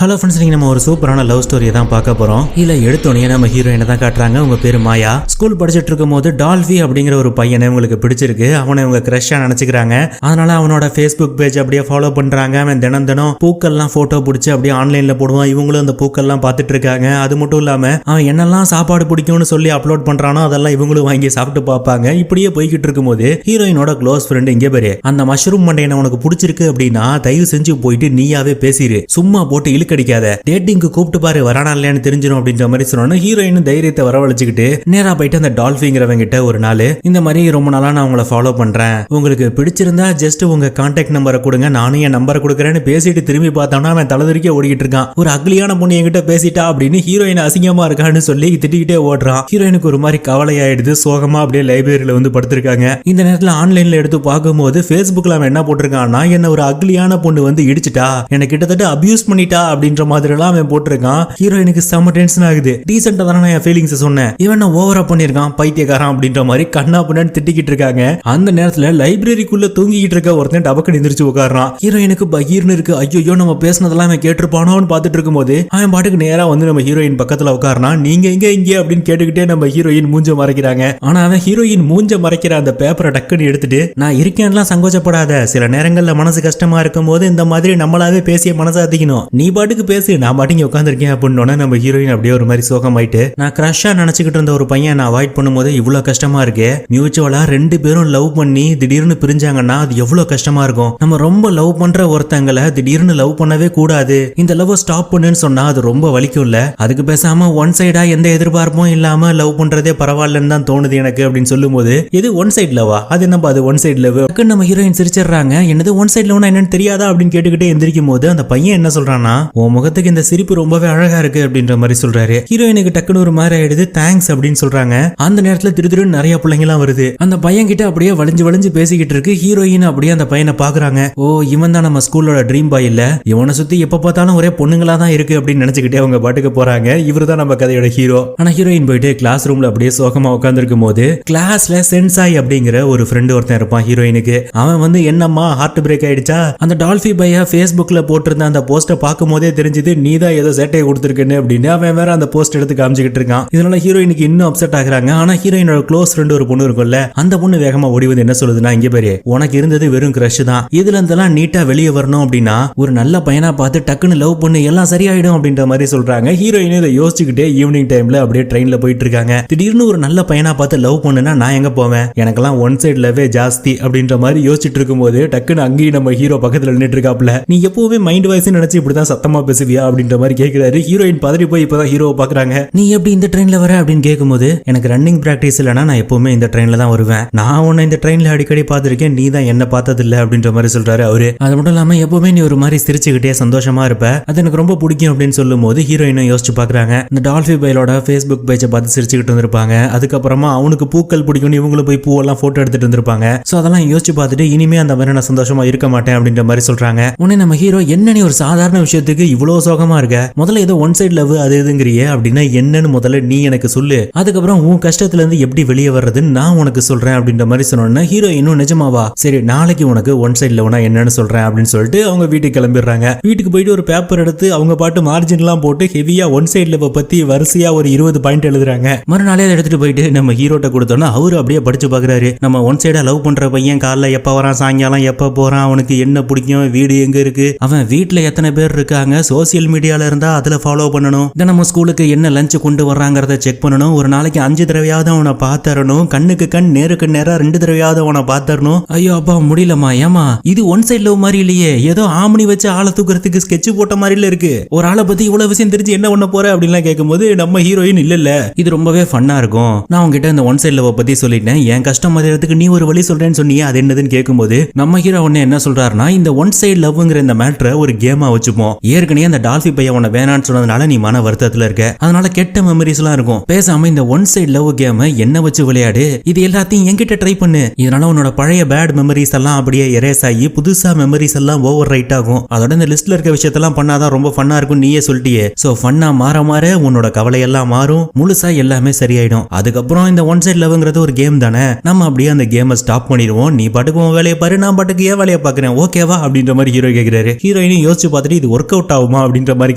Hello friends, நீங்கள் நம்ம ஒரு சூப்பரான லவ் ஸ்டோரியை தான் பார்க்க போகிறோம். இல்லை எடுத்தோடனே நம்ம ஹீரோயினை தான் காட்டுறாங்க. உங்க பேர் மாயா. ஸ்கூல் படிச்சுட்டு இருக்கும் போது டால்வி அப்படிங்கிற ஒரு பையனை உங்களுக்கு பிடிச்சிருக்கு. அவனை இவங்க க்ரஷ்ஷாக நினச்சிக்கிறாங்க. அதனால அவனோட ஃபேஸ்புக் பேஜ் அப்படியே ஃபாலோ பண்ணுறாங்க. அவன் தினம் தினம் பூக்கள்லாம் ஃபோட்டோ பிடிச்சி அப்படியே ஆன்லைனில் போடுவான். இவங்களும் அந்த பூக்கள்லாம் பார்த்துட்டு இருக்காங்க. அது மட்டும் இல்லாமல் அவன் என்னெல்லாம் சாப்பாடு பிடிக்கும்னு சொல்லி அப்லோட் பண்ணுறானோ அதெல்லாம் இவங்களும் வாங்கி சாப்பிட்டு பார்ப்பாங்க. இப்படியே போய்கிட்டு இருக்கும்போது ஹீரோயினோட க்ளோஸ் ஃப்ரெண்டு இங்கே பேரு அந்த மஷ்ரூம் மண்டையனை உனக்கு பிடிச்சிருக்கு அப்படின்னா தயவு செஞ்சு போயிட்டு நீயாவே பேசிடு, சும்மா போட்டு இழுக்கடிக்காத, டேட்டிங்க்கு கூப்பிட்டு பாரு, வரானா இல்லையான்னு தெரிஞ்சிடும் அப்படின்ற மாதிரி சொன்னோன்னு ஹீரோயின் தைரியத்தை வரவழைச்சுக்கிட்டு நேரா போயிட்டு அந்த டால்ஃபிங்கிறவங்க கிட்ட ஒரு நாள் இந்த மாதிரி ரொம்ப நாளா நான் உங்களை ஃபாலோ பண்றேன், உங்களுக்கு பிடிச்சிருந்தா ஜஸ்ட் உங்க கான்டாக்ட் நம்பரை கொடுங்க, நானும் என் நம்பரை கொடுக்குறேன்னு பேசிட்டு திரும்பி பார்த்தோம்னா அவன் தலைதறிக்க ஓடிக்கிட்டு இருக்கான். ஒரு அக்லியான பொண்ணு என்கிட்ட பேசிட்டா அப்படின்னு ஹீரோயின் அசிங்கமா இருக்கான்னு சொல்லி திட்டிக்கிட்டே ஓடுறான். ஹீரோயினுக்கு ஒரு மாதிரி கவலை ஆயிடுது. சோகமா அப்படியே லைப்ரரியில வந்து படுத்திருக்காங்க. இந்த நேரத்தில் ஆன்லைன்ல எடுத்து பார்க்கும்போது ஃபேஸ்புக்ல அவன் என்ன போட்டிருக்கான்னா, என்ன ஒரு அக்லியான பொண்ணு வந்து இடிச்சிட்டா, என்ன கிட்டத்தட்ட அபியூஸ் பண்ணிட்டா அப்படின்ற மாதிரி எல்லாம் அவன் போட்டிருக்கான். ஹீரோயினுக்கு செம்ம டென்ஷன் ஆகுது. டீசெண்டா தானே நான் என் ஃபீலிங்ஸ் சொன்னேன், இவன் ஓவரா பண்ணிருக்கான், பைத்தியக்காரன் அப்படின்ற மாதிரி கண்ணா பண்ணு திட்டிக்கிட்டு இருக்காங்க. அந்த நேரத்துல லைப்ரரிக்குள்ள தூங்கிக்கிட்டு இருக்க ஒருத்தன் டபக்கு எந்திரிச்சு உட்காரான். ஹீரோயினுக்கு பகீர்னு இருக்கு. ஐயோ நம்ம பேசினதெல்லாம் அவன் கேட்டிருப்பானோன்னு பார்த்துட்டு இருக்கும்போது அவன் பாட்டுக்கு நேரா வந்து நம்ம ஹீரோயின் பக்கத்துல உட்காரான். நீங்க இங்க அப்படின்னு கேட்டுக்கிட்டே நம்ம ஹீரோயின் மூஞ்ச மறைக்கிறாங்க. ஆனா அவன் ஹீரோயின் மூஞ்ச மறைக்கிற அந்த பேப்பரை டக்குன்னு எடுத்துட்டு, நான் இருக்கேன்லாம் சங்கோச்சப்படாத, சில நேரங்கள்ல மனசு கஷ்டமா இருக்கும் போது இந்த மாதிரி நம்மளாவே பேசிய மனசை அதிக்கணும், நீ பாட்டுக்கு பேசு, நான் பாட்டுக்கு உட்காந்துருக்கேன் அப்படின்னு நம்ம ஹீரோயின் அப்படியே ஒரு மாதிரி சோகமாயிட்டு, நான் கிரஷா நினைச்சுக்கிட்டு இருந்த ஒரு பையன் நான் அவாய்ட் பண்ணும்போது இவ்வளவு கஷ்டமா இருக்கு, மியூச்சுவலா ரெண்டு பேரும் லவ் பண்ணி திடீர்னு பிரிஞ்சாங்கன்னா அது எவ்வளவு கஷ்டமா இருக்கும், நம்ம ரொம்ப லவ் பண்ற ஒருத்தங்களை திடீர்னு லவ் பண்ணவே கூடாது, இந்த லவ் ஸ்டாப் பண்ணுன்னு சொன்னா அது ரொம்ப வலிக்கும்ல, அதுக்கு பேசாம ஒன் சைடா எந்த எதிர்பார்ப்பும் இல்லாம லவ் பண்றதே பரவாயில்லன்னு தான் தோணுது எனக்கு அப்படின்னு சொல்லும் போது, இது ஒன் சைட் லவா, அது என்னப்பா அது ஒன் சைட் லவ், நம்ம ஹீரோயின் சிரிச்சிடுறாங்க. என்னது ஒன் சைட் லவ்னா என்னன்னு தெரியாதா அப்படின்னு கேட்டுக்கிட்டே எந்திரிக்கும் போது அந்த பையன் என்ன சொல்றான்னா, உன் முகத்துக்கு இந்த சிரிப்பு ரொம்பவே அழகா இருக்கு அப்படின்ற மாதிரி சொல்றாரு. ஹீரோயினுக்கு டக்குனு ஒரு மாதிரி ஆயிடுது. தேங்க்ஸ் அப்படின்னு சொல்றாங்க. அந்த நேரத்துல திரு நிறைய பிள்ளைங்க எல்லாம் வருது. அந்த பையன் கிட்ட அப்படியே வளைஞ்சு பேசிக்கிட்டு இருக்கு. ஹீரோயின் அப்படியே அந்த பையனை பாக்குறாங்க. ஓ, இவன் தான் நம்ம ஸ்கூலோட ட்ரீம் பாய் இல்ல, இவனை சுத்தி எப்ப பார்த்தாலும் ஒரே பொண்ணுங்களா தான் இருக்கு அப்படின்னு நினைச்சுக்கிட்டே அவங்க பாட்டுக்கு போறாங்க. இவரு தான் நம்ம கதையோட ஹீரோ. ஆனா ஹீரோயின் போயிட்டு கிளாஸ் ரூம்ல அப்படியே சோகமா உட்கார்ந்துருக்கும் போது கிளாஸ்ல சென்சாய் அப்படிங்கிற ஒரு ஃப்ரெண்டு ஒருத்தன் இருப்பான் ஹீரோயினுக்கு. அவன் வந்து என்னம்மா ஹார்ட் பிரேக் ஆயிடுச்சா, அந்த டால்ஃபி பையா ஃபேஸ்புக்ல போட்டிருந்த அந்த போஸ்ட பார்க்கும் போதே தெரிஞ்சது நீ தான் ஏதோ சேட்டையை கொடுத்துருக்குன்னு அப்படின்னு அவன் வேற அந்த போஸ்ட் எடுத்து காமிச்சுக்கிட்டு இருக்கான். இதனால ஹீரோயினுக்கு இன்னும் அப்செட் ஆகுறாங்க. ஆனா ஹீரோயினோட க்ளோஸ் ஃப்ரெண்ட் ஒரு பொண்ணு இருக்கும்ல, அந்த பொண்ணு வேகமா ஓடி வந்து என்ன சொல்லுதுன்னா, இங்க பாரு, உனக்கு இருந்தது வெறும் கிரஷ் தான், இதுல இருந்தெல்லாம் நீட்டா வெளியே வரணும் அப்படின்னா ஒரு நல்ல பையனா பார்த்து டக்குன்னு லவ் பண்ணு, எல்லாம் சரியாயிடும் அப்படின்ற மாதிரி சொல்றாங்க. ஹீரோயின் இதை யோசிச்சுக்கிட்டே ஈவினிங் டைம்ல அப்படியே ட்ரெயின்ல போயிட்டு இருக்காங்க. திடீர்னு ஒரு நல்ல பையனா பார்த்து லவ் பண்ணுனா நான் எங்க போவேன், எனக்கெல்லாம் ஒன் சைட் லவ்வே ஜாஸ்தி அப்படின்ற மாதிரி யோசிச்சுட்டு இருக்கும்போது டக்குன்னு அங்கேயும் நம்ம ஹீரோ பக்கத்துல நின்றுட்டு இருக்காப்ல. நீ எப்பவுமே மைண்ட் வாய்ஸ் நினைச்சு இப்படிதான் சத்தமா பேசுவியா அப்படின்ற மாதிரி கேட்கிறாரு. ஹீரோயின் பதறி போய் இப்பதான் ஹீரோவை பாக்குறாங்க. நீ எப்படி இந்த ட்ரெயின்ல வர அப்படின்னு கேட்கும்போது, எனக்கு ரன்னிங் பிராக்டிஸ் இல்லைன்னா நான் எப்பவுமே இந்த ட்ரெயின்ல தான் வருவேன், நான் உன்னை இந்த ட்ரெயின்ல அடிக்கடி பார்த்திருக்கேன், நீ தான் என்ன பார்த்தது இல்ல அப்படின்ற மாதிரி சொல்றாரு அவரு. அது மட்டும் இல்லாம எப்பவுமே நீ ஒரு மாதிரி சிரிச்சுக்கிட்டே சந்தோஷமா இருப்ப, அது எனக்கு ரொம்ப பிடிக்கும் அப்படின்னு சொல்லும் போது ஹீரோயினும் யோசிச்சு பாக்குறாங்க. இந்த டால்ஃபி பையலோட ஃபேஸ்புக் பேஜை பார்த்து சிரிச்சுக்கிட்டு இருந்திருப்பாங்க. அதுக்கப்புறமா அவனுக்கு பூக்கள் பிடிக்கும், இவங்களும் போய் பூவெல்லாம் போட்டோ எடுத்துட்டு இருந்திருப்பாங்க. சோ அதெல்லாம் யோசிச்சு பார்த்துட்டு இனிமே அந்த மாதிரி நான் சந்தோஷமா இருக்க மாட்டேன் அப்படின்ற மாதிரி சொல்றாங்க. உடனே நம்ம ஹீரோ, என்ன நீ ஒரு சாதாரண விஷயத்துக்கு இவ்வளவு சோகமா இருக்க, முதல்ல ஏதோ ஒன் சைட் லவ் அது இதுங்கிறியே அப்படின்னா என்னன்னு முதல்ல நீ எனக்கு சொல்லு, அதுக்கப்புறம் உன் கஷ்டத்துல இருந்து எப்படி வெளியே வர்றதுன்னு நான் உனக்கு சொல்றேன் அப்படின்ற மாதிரி சொன்னோன்னா ஹீரோ இன்னும் நிஜமாவா, சரி நாளைக்கு உனக்கு ஒன் சைட் லவ்னா என்னன்னு சொல்றேன் அப்படின்னு சொல்லிட்டு அவங்க வீட்டுக்கு கிளம்பிடுறாங்க. வீட்டுக்கு போயிட்டு ஒரு பேப்பர் எடுத்து அவங்க பாட்டு மார்ஜின் எல்லாம் போட்டு ஹெவியா ஒன் சைட் லவ் பத்தி வரிசையா ஒரு 20 பாயிண்ட் எழுதுறாங்க. மறுநாளே அதை எடுத்துட்டு போயிட்டு நம்ம ஹீரோட்ட கொடுத்தோன்னா அவரு அப்படியே படிச்சு பாக்குறாரு. நம்ம ஒன் சைடா லவ் பண்ற பையன் காலைல எப்ப வரான், சாயங்காலம் எப்ப போறான், அவனுக்கு என்ன பிடிக்கும், வீடு எங்க இருக்கு, அவன் வீட்டுல எத்தனை பேர் இருக்காங்க, சோசியல் மீடியால இருந்தா அதுல ஃபாலோ பண்ணணும், தினமும் ஸ்கூலுக்கு என்ன லஞ்ச் கொண்டு வர்றாங்கிறத செக் பண்ணணும், ஒரு நாளைக்கு 5 தடவையாவது அவனை பார்த்தரணும், கண்ணுக்கு கண் நேருக்கு நேரா 2 தடவையாவது அவனை பார்த்தரணும். ஐயோ அப்பா முடியலமா, ஏமா இது ஒன் சைட் லவ் மாதிரி இல்லையே, ஏதோ ஆமணி வச்சு ஆளை தூக்குறதுக்கு ஸ்கெட்ச் போட்ட மாதிரில இருக்கு, ஒரு ஆளை பத்தி இவ்வளவு விஷயம் தெரிஞ்சு என்ன பண்ண போற அப்படின்லாம் கேட்கும்போது நம்ம ஹீரோயின் இல்ல இது ரொம்பவே ஃபன்னா இருக்கும், நான் உங்ககிட்ட இந்த ஒன் சைட் லவ் பத்தி சொல்லிட்டேன், என் கஷ்டம் மாதிரி நீ ஒரு வழி சொல்றேன்னு சொன்னியே அது என்னதுன்னு கேட்கும்போது நம்ம ஹீரோ ஒன்னு என்ன சொல்றாருன்னா, இந்த ஒன் சைட் லவ்ங்கிற இந்த மேட்டரை ஒரு கேமா வச்சுப்போம், ஏற்கனவே அந்த டால்ஃபி பையன் உன்னை வேணான்னு சொன்னதுனால நீ மன வருத்தத்துல இருக்க, அதனால கெட்ட மெமரிஸ் எல்லாம் இருக்கும், பேசாம இந்த ஒன் சைட் லவ் கேம் என்ன வச்சு விளையாடு, இது எல்லாத்தையும் என்கிட்ட ட்ரை பண்ணு, இதனால உன்னோட பழைய பேட் மெமரிஸ் எல்லாம் அப்படியே எரேஸ் ஆகி புதுசா மெமரிஸ் எல்லாம் ஓவர் ரைட் ஆகும், அதோட இந்த லிஸ்ட்ல இருக்க விஷயத்தெல்லாம் பண்ணாதான் ரொம்ப ஃபன்னா இருக்கும் நீயே சொல்லிட்டியே, சோ ஃபன்னா மாற உன்னோட கவலை எல்லாம் மாறும், முழுசா எல்லாமே சரியாயிடும், அதுக்கப்புறம் இந்த ஒன் சைட் லவ்ங்கிறது ஒரு கேம் தானே, நம்ம அப்படியே அந்த கேமை ஸ்டாப் பண்ணிடுவோம், நீ பாட்டுக்கு உன் வேலையை பாரு, நான் பாட்டுக்கு ஏன் வேலையை பாக்குறேன், ஓகேவா அப்படின்ற மாதிரி ஹீரோ கேட்கிறாரு. ஹீரோயினும் யோசிச்சு பார்த்துட்டு இது ஒர்க் அவுட் அவுட் ஆகுமா அப்படின்ற மாதிரி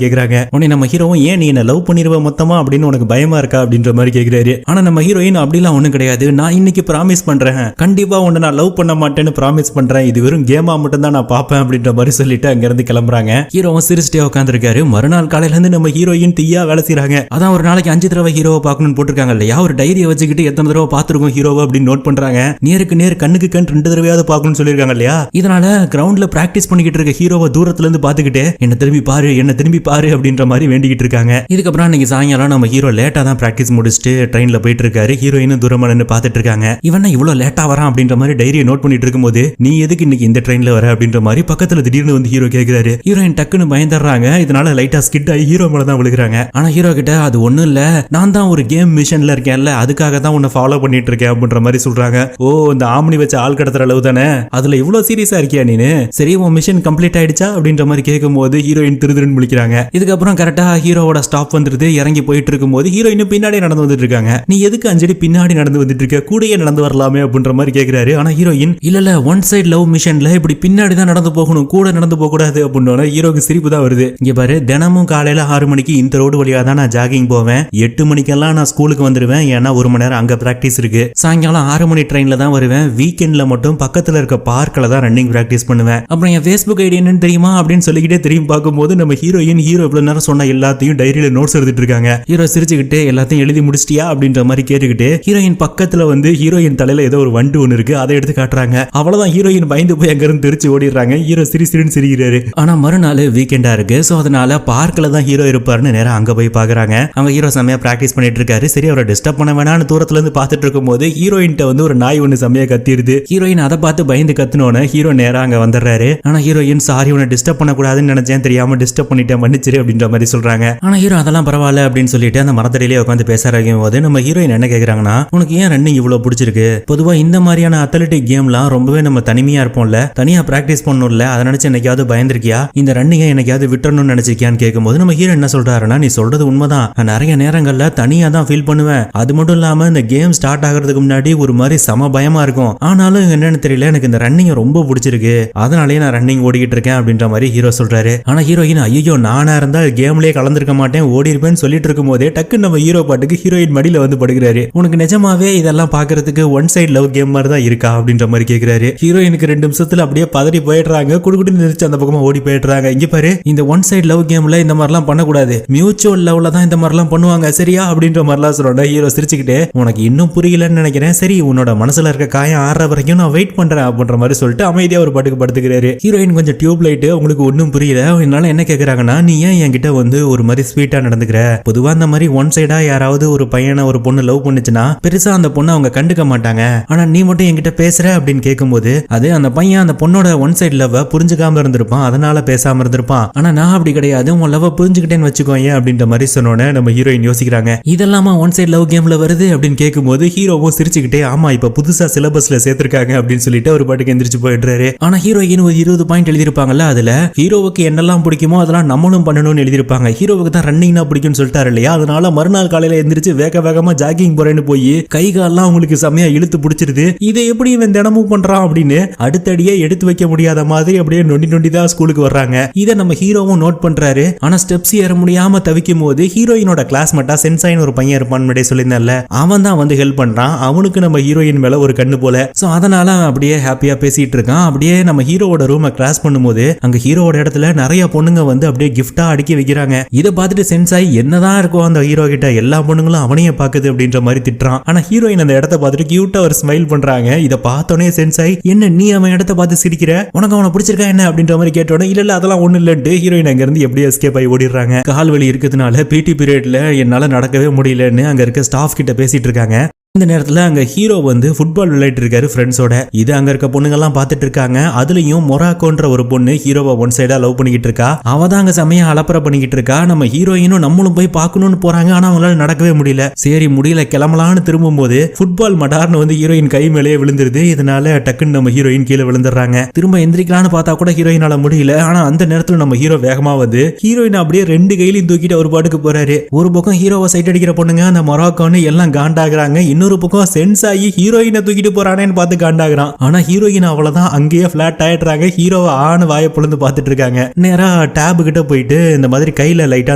கேக்குறாங்க. உடனே நம்ம ஹீரோவும் ஏன் நீ என்ன லவ் பண்ணிருவ மொத்தமா அப்படின்னு உனக்கு பயமா இருக்கா அப்படின்ற மாதிரி கேக்குறாரு. ஆனா நம்ம ஹீரோயின் அப்படிலாம் ஒண்ணும் கிடையாது, நான் இன்னைக்கு ப்ராமிஸ் பண்றேன், கண்டிப்பா உன்னை நான் லவ் பண்ண மாட்டேன்னு ப்ராமிஸ் பண்றேன், இது வெறும் கேமா மட்டும் தான் நான் பாப்பேன் அப்படின்ற மாதிரி சொல்லிட்டு அங்க இருந்து கிளம்புறாங்க. ஹீரோவும் சிரிச்சிட்டே உட்காந்துருக்காரு. மறுநாள் காலையில இருந்து நம்ம ஹீரோயின் தீயா வேலை செய்யறாங்க. அதான் ஒரு நாளைக்கு 5 தடவை ஹீரோவை பார்க்கணும்னு போட்டிருக்காங்க இல்லையா, ஒரு டைரியை வச்சுக்கிட்டு எத்தனை தடவை பார்த்திருக்கோம் ஹீரோவை அப்படின்னு நோட் பண்றாங்க. நேருக்கு நேர் கண்ணுக்கு கண் 2 தடவையாவது பார்க்கணும்னு சொல்லியிருக்காங்க இல்லையா. இதனால கிரவுண்ட்ல பிராக்டிஸ் பண்ணிக்கிட்டு இருக்க ஹீரோவை தூரத்துல இருந்து பாத்துக்கிட்டு என்ன திரும்பி பாரு அப்படின்ற மாதிரி வேண்டிக்கிட்டு இருக்காங்க. இதுக்கப்புறம் இன்னைக்கு சாயங்காலம் நம்ம ஹீரோ லேட்டா தான் பிராக்டிஸ் முடிச்சுட்டு ட்ரெயின்ல போயிட்டு இருக்காரு. ஹீரோயினும் தூரமா நின்று பாத்துட்டு இருக்காங்க. இவன் இவ்வளவு லேட்டா வரான் அப்படின்ற மாதிரி டைரியை நோட் பண்ணிட்டு இருக்கும்போது நீ எதுக்கு இன்னைக்கு இந்த ட்ரெயின்ல வர அப்படின்ற மாதிரி பக்கத்துல திடீர்னு வந்து ஹீரோ கேக்குறாரு. ஹீரோயின் டக்குன்னு பயந்துடுறாங்க. இதனால லைட்டா ஸ்கிட் ஆகி ஹீரோ மேல தான் விழுகிறாங்க. ஆனா ஹீரோ கிட்ட அது ஒண்ணும் இல்ல, நான் தான் ஒரு கேம் மிஷன்ல இருக்கேன்ல, அதுக்காக தான் உன்னை ஃபாலோ பண்ணிட்டு இருக்கேன் அப்படின்ற மாதிரி சொல்றாங்க. ஓ, இந்த ஆம்னி வச்சு ஆள் கடத்துற அளவு தானே, அதுல இவ்வளவு சீரியஸா இருக்கியா நீனு, சரி உன் மிஷன் கம்ப்ளீட் ஆயிடுச்சா அப்படின்ற மாதிரி கேட்கும்போது ஹீரோயின் திருதிருன்னு முழிக்கிறாங்க. இதுக்கப்புறம் கரெக்டா ஹீரோவோட ஸ்டாப் வந்துருது. இறங்கி போயிட்டு இருக்கும்போது ஹீரோயின் பின்னாடி நடந்து வந்துட்டு இருக்காங்க. நீ எதுக்கு அஞ்சடி பின்னாடி நடந்து வந்துட்டு இருக்க, கூடயே நடந்து வரலாமே அப்படின்ற மாதிரி கேக்குறாரு. ஆனா ஹீரோயின் இல்ல ஒன் சைடு லவ் மிஷன்ல இப்படி பின்னாடி தான் நடந்து போகணும், கூட நடந்து போக கூடாது அப்படின்னு ஹீரோக்கு சிரிப்பு தான் வருது. இங்க பாரு, தினமும் காலையில 6 மணிக்கு இந்த ரோடு வழியா தான் நான் ஜாகிங் போவேன், 8 மணிக்கெல்லாம் நான் ஸ்கூலுக்கு வந்துருவேன், ஏன்னா 1 மணி நேரம் அங்க பிராக்டிஸ் இருக்கு. சாயங்காலம் 6 மணி ட்ரெயின்ல தான் வருவேன், வீக்கெண்ட்ல மட்டும் பக்கத்துல இருக்க பார்க்ல தான் ரன்னிங் பிராக்டிஸ் பண்ணுவேன். அப்புறம் என் Facebook ஐடி என்னன்னு தெரியுமா அப்படின்னு சொல்லிக்கிட்டே திரும்பி பார்க்கும்போது நம்ம ஹீரோயின் இவ்வளவு நேரம் சொன்ன எல்லாத்தையும் டைரியில நோட்ஸ் எடுத்துட்டு இருக்காங்க. ஹீரோ சிரிச்சுக்கிட்டு எல்லாத்தையும் எழுதி முடிச்சிட்டியா அப்படின்ற மாதிரி கேட்டுக்கிட்டு ஹீரோயின் பக்கத்துல வந்து ஹீரோயின் தலையில ஏதோ ஒரு வண்டு ஒண்ணு இருக்கு, அதை எடுத்து காட்டுறாங்க. அவ்வளவுதான், ஹீரோயின் பயந்து போய் அங்க இருந்து திருச்சி ஓடிடுறாங்க. ஹீரோ சிரிச்சிருன்னு சிரிக்கிறாரு. ஆனா மறுநாள் வீக்கெண்டா இருக்கு, சோ அதனால பார்க்ல தான் ஹீரோ இருப்பாருன்னு நேரா அங்க போய் பாக்குறாங்க. அவங்க ஹீரோ செமையா பிராக்டிஸ் பண்ணிட்டு இருக்காரு. சரி, அவரை டிஸ்டர்ப் பண்ண வேணான்னு தூரத்துல இருந்து பாத்துட்டு இருக்கும் போது ஹீரோயின்ட்ட வந்து ஒரு நாய் ஒண்ணு செமையா கத்திடுது. ஹீரோயின் அதை பார்த்து பயந்து கத்துனோன்னு ஹீரோ நேரா அங்க வந்துடுறாரு. ஆனா ஹீரோயின் சாரி, உன்னை டிஸ்டர்ப் பண்ண கூடாதுன்னு நினைச்சேன், தெரியாம டிஸ்டர்ப் பண்ணிட்டேன், மன்னிச்சிரு அப்படின்ற மாதிரி சொல்றாங்க. ஆனா ஹீரோ அதெல்லாம் பரவாயில்ல அப்படின்னு சொல்லிட்டு அந்த மரத்தடியிலே உட்காந்து பேச ஆரம்பிக்கும் போது நம்ம ஹீரோயின் என்ன கேக்குறாங்கன்னா, உனக்கு ஏன் ரன்னிங் இவ்வளவு பிடிச்சிருக்கு, பொதுவா இந்த மாதிரியான அத்லெட்டிக் கேம்லாம் ரொம்பவே நம்ம தனிமையா இருப்போம்ல, தனியா பிராக்டிஸ் பண்ணணும்ல, அதை நினைச்சு என்னைக்காவது பயந்துருக்கியா, இந்த ரன்னிங்கை என்னைக்காவது விட்டுறணும்னு நினைச்சிருக்கியான்னு கேட்கும்போது நம்ம ஹீரோ என்ன சொல்றாருன்னா, நீ சொல்றது உண்மைதான், நான் நிறைய நேரங்கள்ல தனியா தான் ஃபீல் பண்ணுவேன், அது மட்டும் இல்லாம இந்த கேம் ஸ்டார்ட் ஆகிறதுக்கு முன்னாடி ஒரு மாதிரி சம பயமா இருக்கும், ஆனாலும் என்னன்னு தெரியல எனக்கு இந்த ரன்னிங் ரொம்ப பிடிச்சிருக்கு, அதனாலேயே நான் ரன்னிங் ஓடிக்கிட்டு இருக்கேன் அப்படின்ற மாதிரி ஹீரோ சொல்றாரு. ஆனா ஹீரோயின் ஐயோ நானா இருந்தா கேம்லயே கலந்துருக்க மாட்டேன், ஓடி இருப்பேன்னு சொல்லிட்டு இருக்கும் போதே டக்கு நம்ம ஹீரோ பாட்டுக்கு ஹீரோயின் மடியில வந்து படுகிறாரு. உனக்கு நிஜமாவே இதெல்லாம் பாக்குறதுக்கு ஒன் சைடு லவ் கேம் மாதிரி தான் இருக்கா அப்படின்ற மாதிரி கேக்குறாரு. ஹீரோயினுக்கு 2 நிமிஷத்துல அப்படியே பதறி போயிடுறாங்க, குடுக்குன்னு நினைச்சு அந்த பக்கமா ஓடி போயிடுறாங்க. இங்க பாரு, இந்த ஒன் சைடு லவ் கேம்ல இந்த மாதிரிலாம் பண்ணக்கூடாது, மியூச்சுவல் லவ்ல தான் இந்த மாதிரிலாம் பண்ணுவாங்க, சரியா அப்படின்ற மாதிரிலாம் சொல்றேன். ஹீரோ சிரிச்சுக்கிட்டே உனக்கு இன்னும் புரியலன்னு நினைக்கிறேன், சரி உன்னோட மனசுல இருக்க காயம் ஆறுற வரைக்கும் நான் வெயிட் பண்றேன் அப்படின்ற மாதிரி சொல்லிட்டு அமைதியா ஒரு பாட்டுக்கு படுத்துக்கிறாரு. ஹீரோயின் கொஞ்சம் டியூப் லைட், உங்களுக்கு ஒன்னும் புரியல, என்னால என்ன கேக்குறாங்கன்னா, நீ ஏன் என்கிட்ட வந்து ஒரு மாதிரி ஸ்வீட்டா நடந்துக்கிற, பொதுவா அந்த மாதிரி ஒன் சைடா யாராவது ஒரு பையனை ஒரு பொண்ணு லவ் பண்ணுச்சுன்னா பெருசா அந்த பொண்ணை அவங்க கண்டுக்க மாட்டாங்க, ஆனா நீ மட்டும் என்கிட்ட பேசுற அப்படின்னு கேட்கும்போது அது அந்த பையன் அந்த பொண்ணோட ஒன் சைடு லவ் புரிஞ்சுக்காம இருந்திருப்பான், அதனால பேசாம இருந்திருப்பான், ஆனா நான் அப்படி கிடையாது, உன் லவ் புரிஞ்சுக்கிட்டேன்னு வச்சுக்கோங்க அப்படின்ற மாதிரி சொன்னோன்னே நம்ம ஹீரோயின் யோசிக்கிறாங்க, இதெல்லாமா ஒன் சைடு லவ் கேம்ல வருது அப்படின்னு கேட்கும்போது ஹீரோவும் சிரிச்சுக்கிட்டே ஆமா இப்ப புதுசா சிலபஸ்ல சேர்த்திருக்காங்க அப்படின்னு சொல்லிட்டு ஒரு பாட்டுக்கு எந்திரிச்சு போயிடுறாரு. ஆனா ஹீரோயின் ஒரு 20 பாயிண்ட் எழுதிருப்பாங்கல்ல, அதுல ஹீரோவுக்கு என்னெல்லாம் பிடிக்குமோ அதெல்லாம் நம்மளும் பண்ணணும்னு எழுதிருப்பாங்க. ஹீரோவுக்கு தான் ரன்னிங்னா பிடிக்கும்னு சொல்லிட்டாரு இல்லையா, அதனால மறுநாள் காலையில எந்திரிச்சு வேக வேகமா ஜாகிங் போறேன்னு போய் கை கால்லாம் உங்களுக்கு செமையா இழுத்து பிடிச்சிருது, இதை எப்படி இவன் தினமும் பண்றான் அப்படின்னு அடுத்தடியே எடுத்து வைக்க முடியாத மாதிரி அப்படியே நொண்டி நொண்டி தான் ஸ்கூலுக்கு வர்றாங்க. இதை நம்ம ஹீரோவும் நோட் பண்றாரு. ஆனா ஸ்டெப்ஸ் ஏற முடியாம தவிக்கும் போது ஹீரோயினோட கிளாஸ்மேட்டா சென்சாயின் ஒரு பையன் இருப்பான்னு முன்னாடியே சொல்லியிருந்தேன்ல, அவன் தான் வந்து ஹெல்ப் பண்றான், அவனுக்கு நம்ம ஹீரோயின் மேல ஒரு கண்ணு போல, சோ அதனால அப்படியே ஹாப்பியா பேசிட்டு இருக்கான். அப்படியே நம்ம ஹீரோவோட ரூமை கிராஸ் பண்ணும்போது அங்க ஹீரோவோட இடத்துல நிறைய பொண்ணுங்க வந்து அப்படியே கிஃப்டா அடுக்கி வைக்கிறாங்க. இதை பார்த்துட்டு சென்சாய் என்னதான் இருக்கும் அந்த ஹீரோ கிட்ட, எல்லா பொண்ணுங்களும் அவனையே பாக்குது அப்படின்ற மாதிரி திட்டுறான். ஆனா ஹீரோயின் அந்த இடத்த பார்த்துட்டு கியூட்டா ஒரு ஸ்மைல் பண்றாங்க. இதை பார்த்தோன்னே சென்சாய் என்ன நீ அவன் இடத்த பார்த்து சிரிக்கிற, உனக்கு அவனை பிடிச்சிருக்கா என்ன அப்படின்ற மாதிரி கேட்டோன்னே இல்ல அதெல்லாம் ஒண்ணு இல்லன்ட்டு ஹீரோயின் அங்க இருந்து எப்படியே எஸ்கேப் ஆகி ஓடிடுறாங்க. கால் வலி இருக்கிறதுனால பிடி பீரியட்ல என்னால நடக்கவே முடியலன்னு அங்க இருக்க ஸ்டாஃப் கிட்ட பேசிட்டு இருக்காங்க. இந்த நேரத்துல அங்க ஹீரோ வந்து ஃபுட்பால் விளையாட்டு இருக்காரு ஃப்ரெண்ட்ஸோட. இது அங்க இருக்க பொண்ணுங்கெல்லாம் பார்த்துட்டு இருக்காங்க. அதுலயும் மொராக்கோன்ற ஒரு பொண்ணு ஹீரோவை ஒன் சைடா லவ் பண்ணிக்கிட்டு இருக்கா. அவ தான் அங்க செமையா அலப்பற பண்ணிக்கிட்டு இருக்கா. நம்ம ஹீரோயினும் நம்மளும் போய் பார்க்கணும்னு போறாங்க, ஆனா அவங்களால நடக்கவே முடியல. சரி முடியல கிளம்பலான்னு திரும்பும் போது ஃபுட்பால் மடார்னு வந்து ஹீரோயின் கை மேலேயே விழுந்துருது. இதனால டக்குன்னு நம்ம ஹீரோயின் கீழே விழுந்துடுறாங்க. திரும்ப எந்திரிக்கலான்னு பார்த்தா கூட ஹீரோயினால முடியல. ஆனா அந்த நேரத்துல நம்ம ஹீரோ வேகமா வந்து ஹீரோயின் அப்படியே 2 கையிலையும் தூக்கிட்டு ஒரு பாட்டுக்கு போறாரு. ஒரு பக்கம் ஹீரோவை சைட் அடிக்கிற பொண்ணுங்க அந்த மொராக்கோன்னு எல்லாம் காண்டாகிறாங்க. இன்னொரு இன்னொரு பக்கம் சென்ஸ் ஆகி ஹீரோயினை தூக்கிட்டு போறானேன்னு பார்த்து காண்டாகிறான். ஆனா ஹீரோயின் அவ்வளவுதான் அங்கேயே பிளாட் ஆயிடுறாங்க. ஹீரோவை ஆணு வாயை பொழுது பார்த்துட்டு இருக்காங்க. நேரா டேப் கிட்ட போயிட்டு இந்த மாதிரி கையில லைட்டா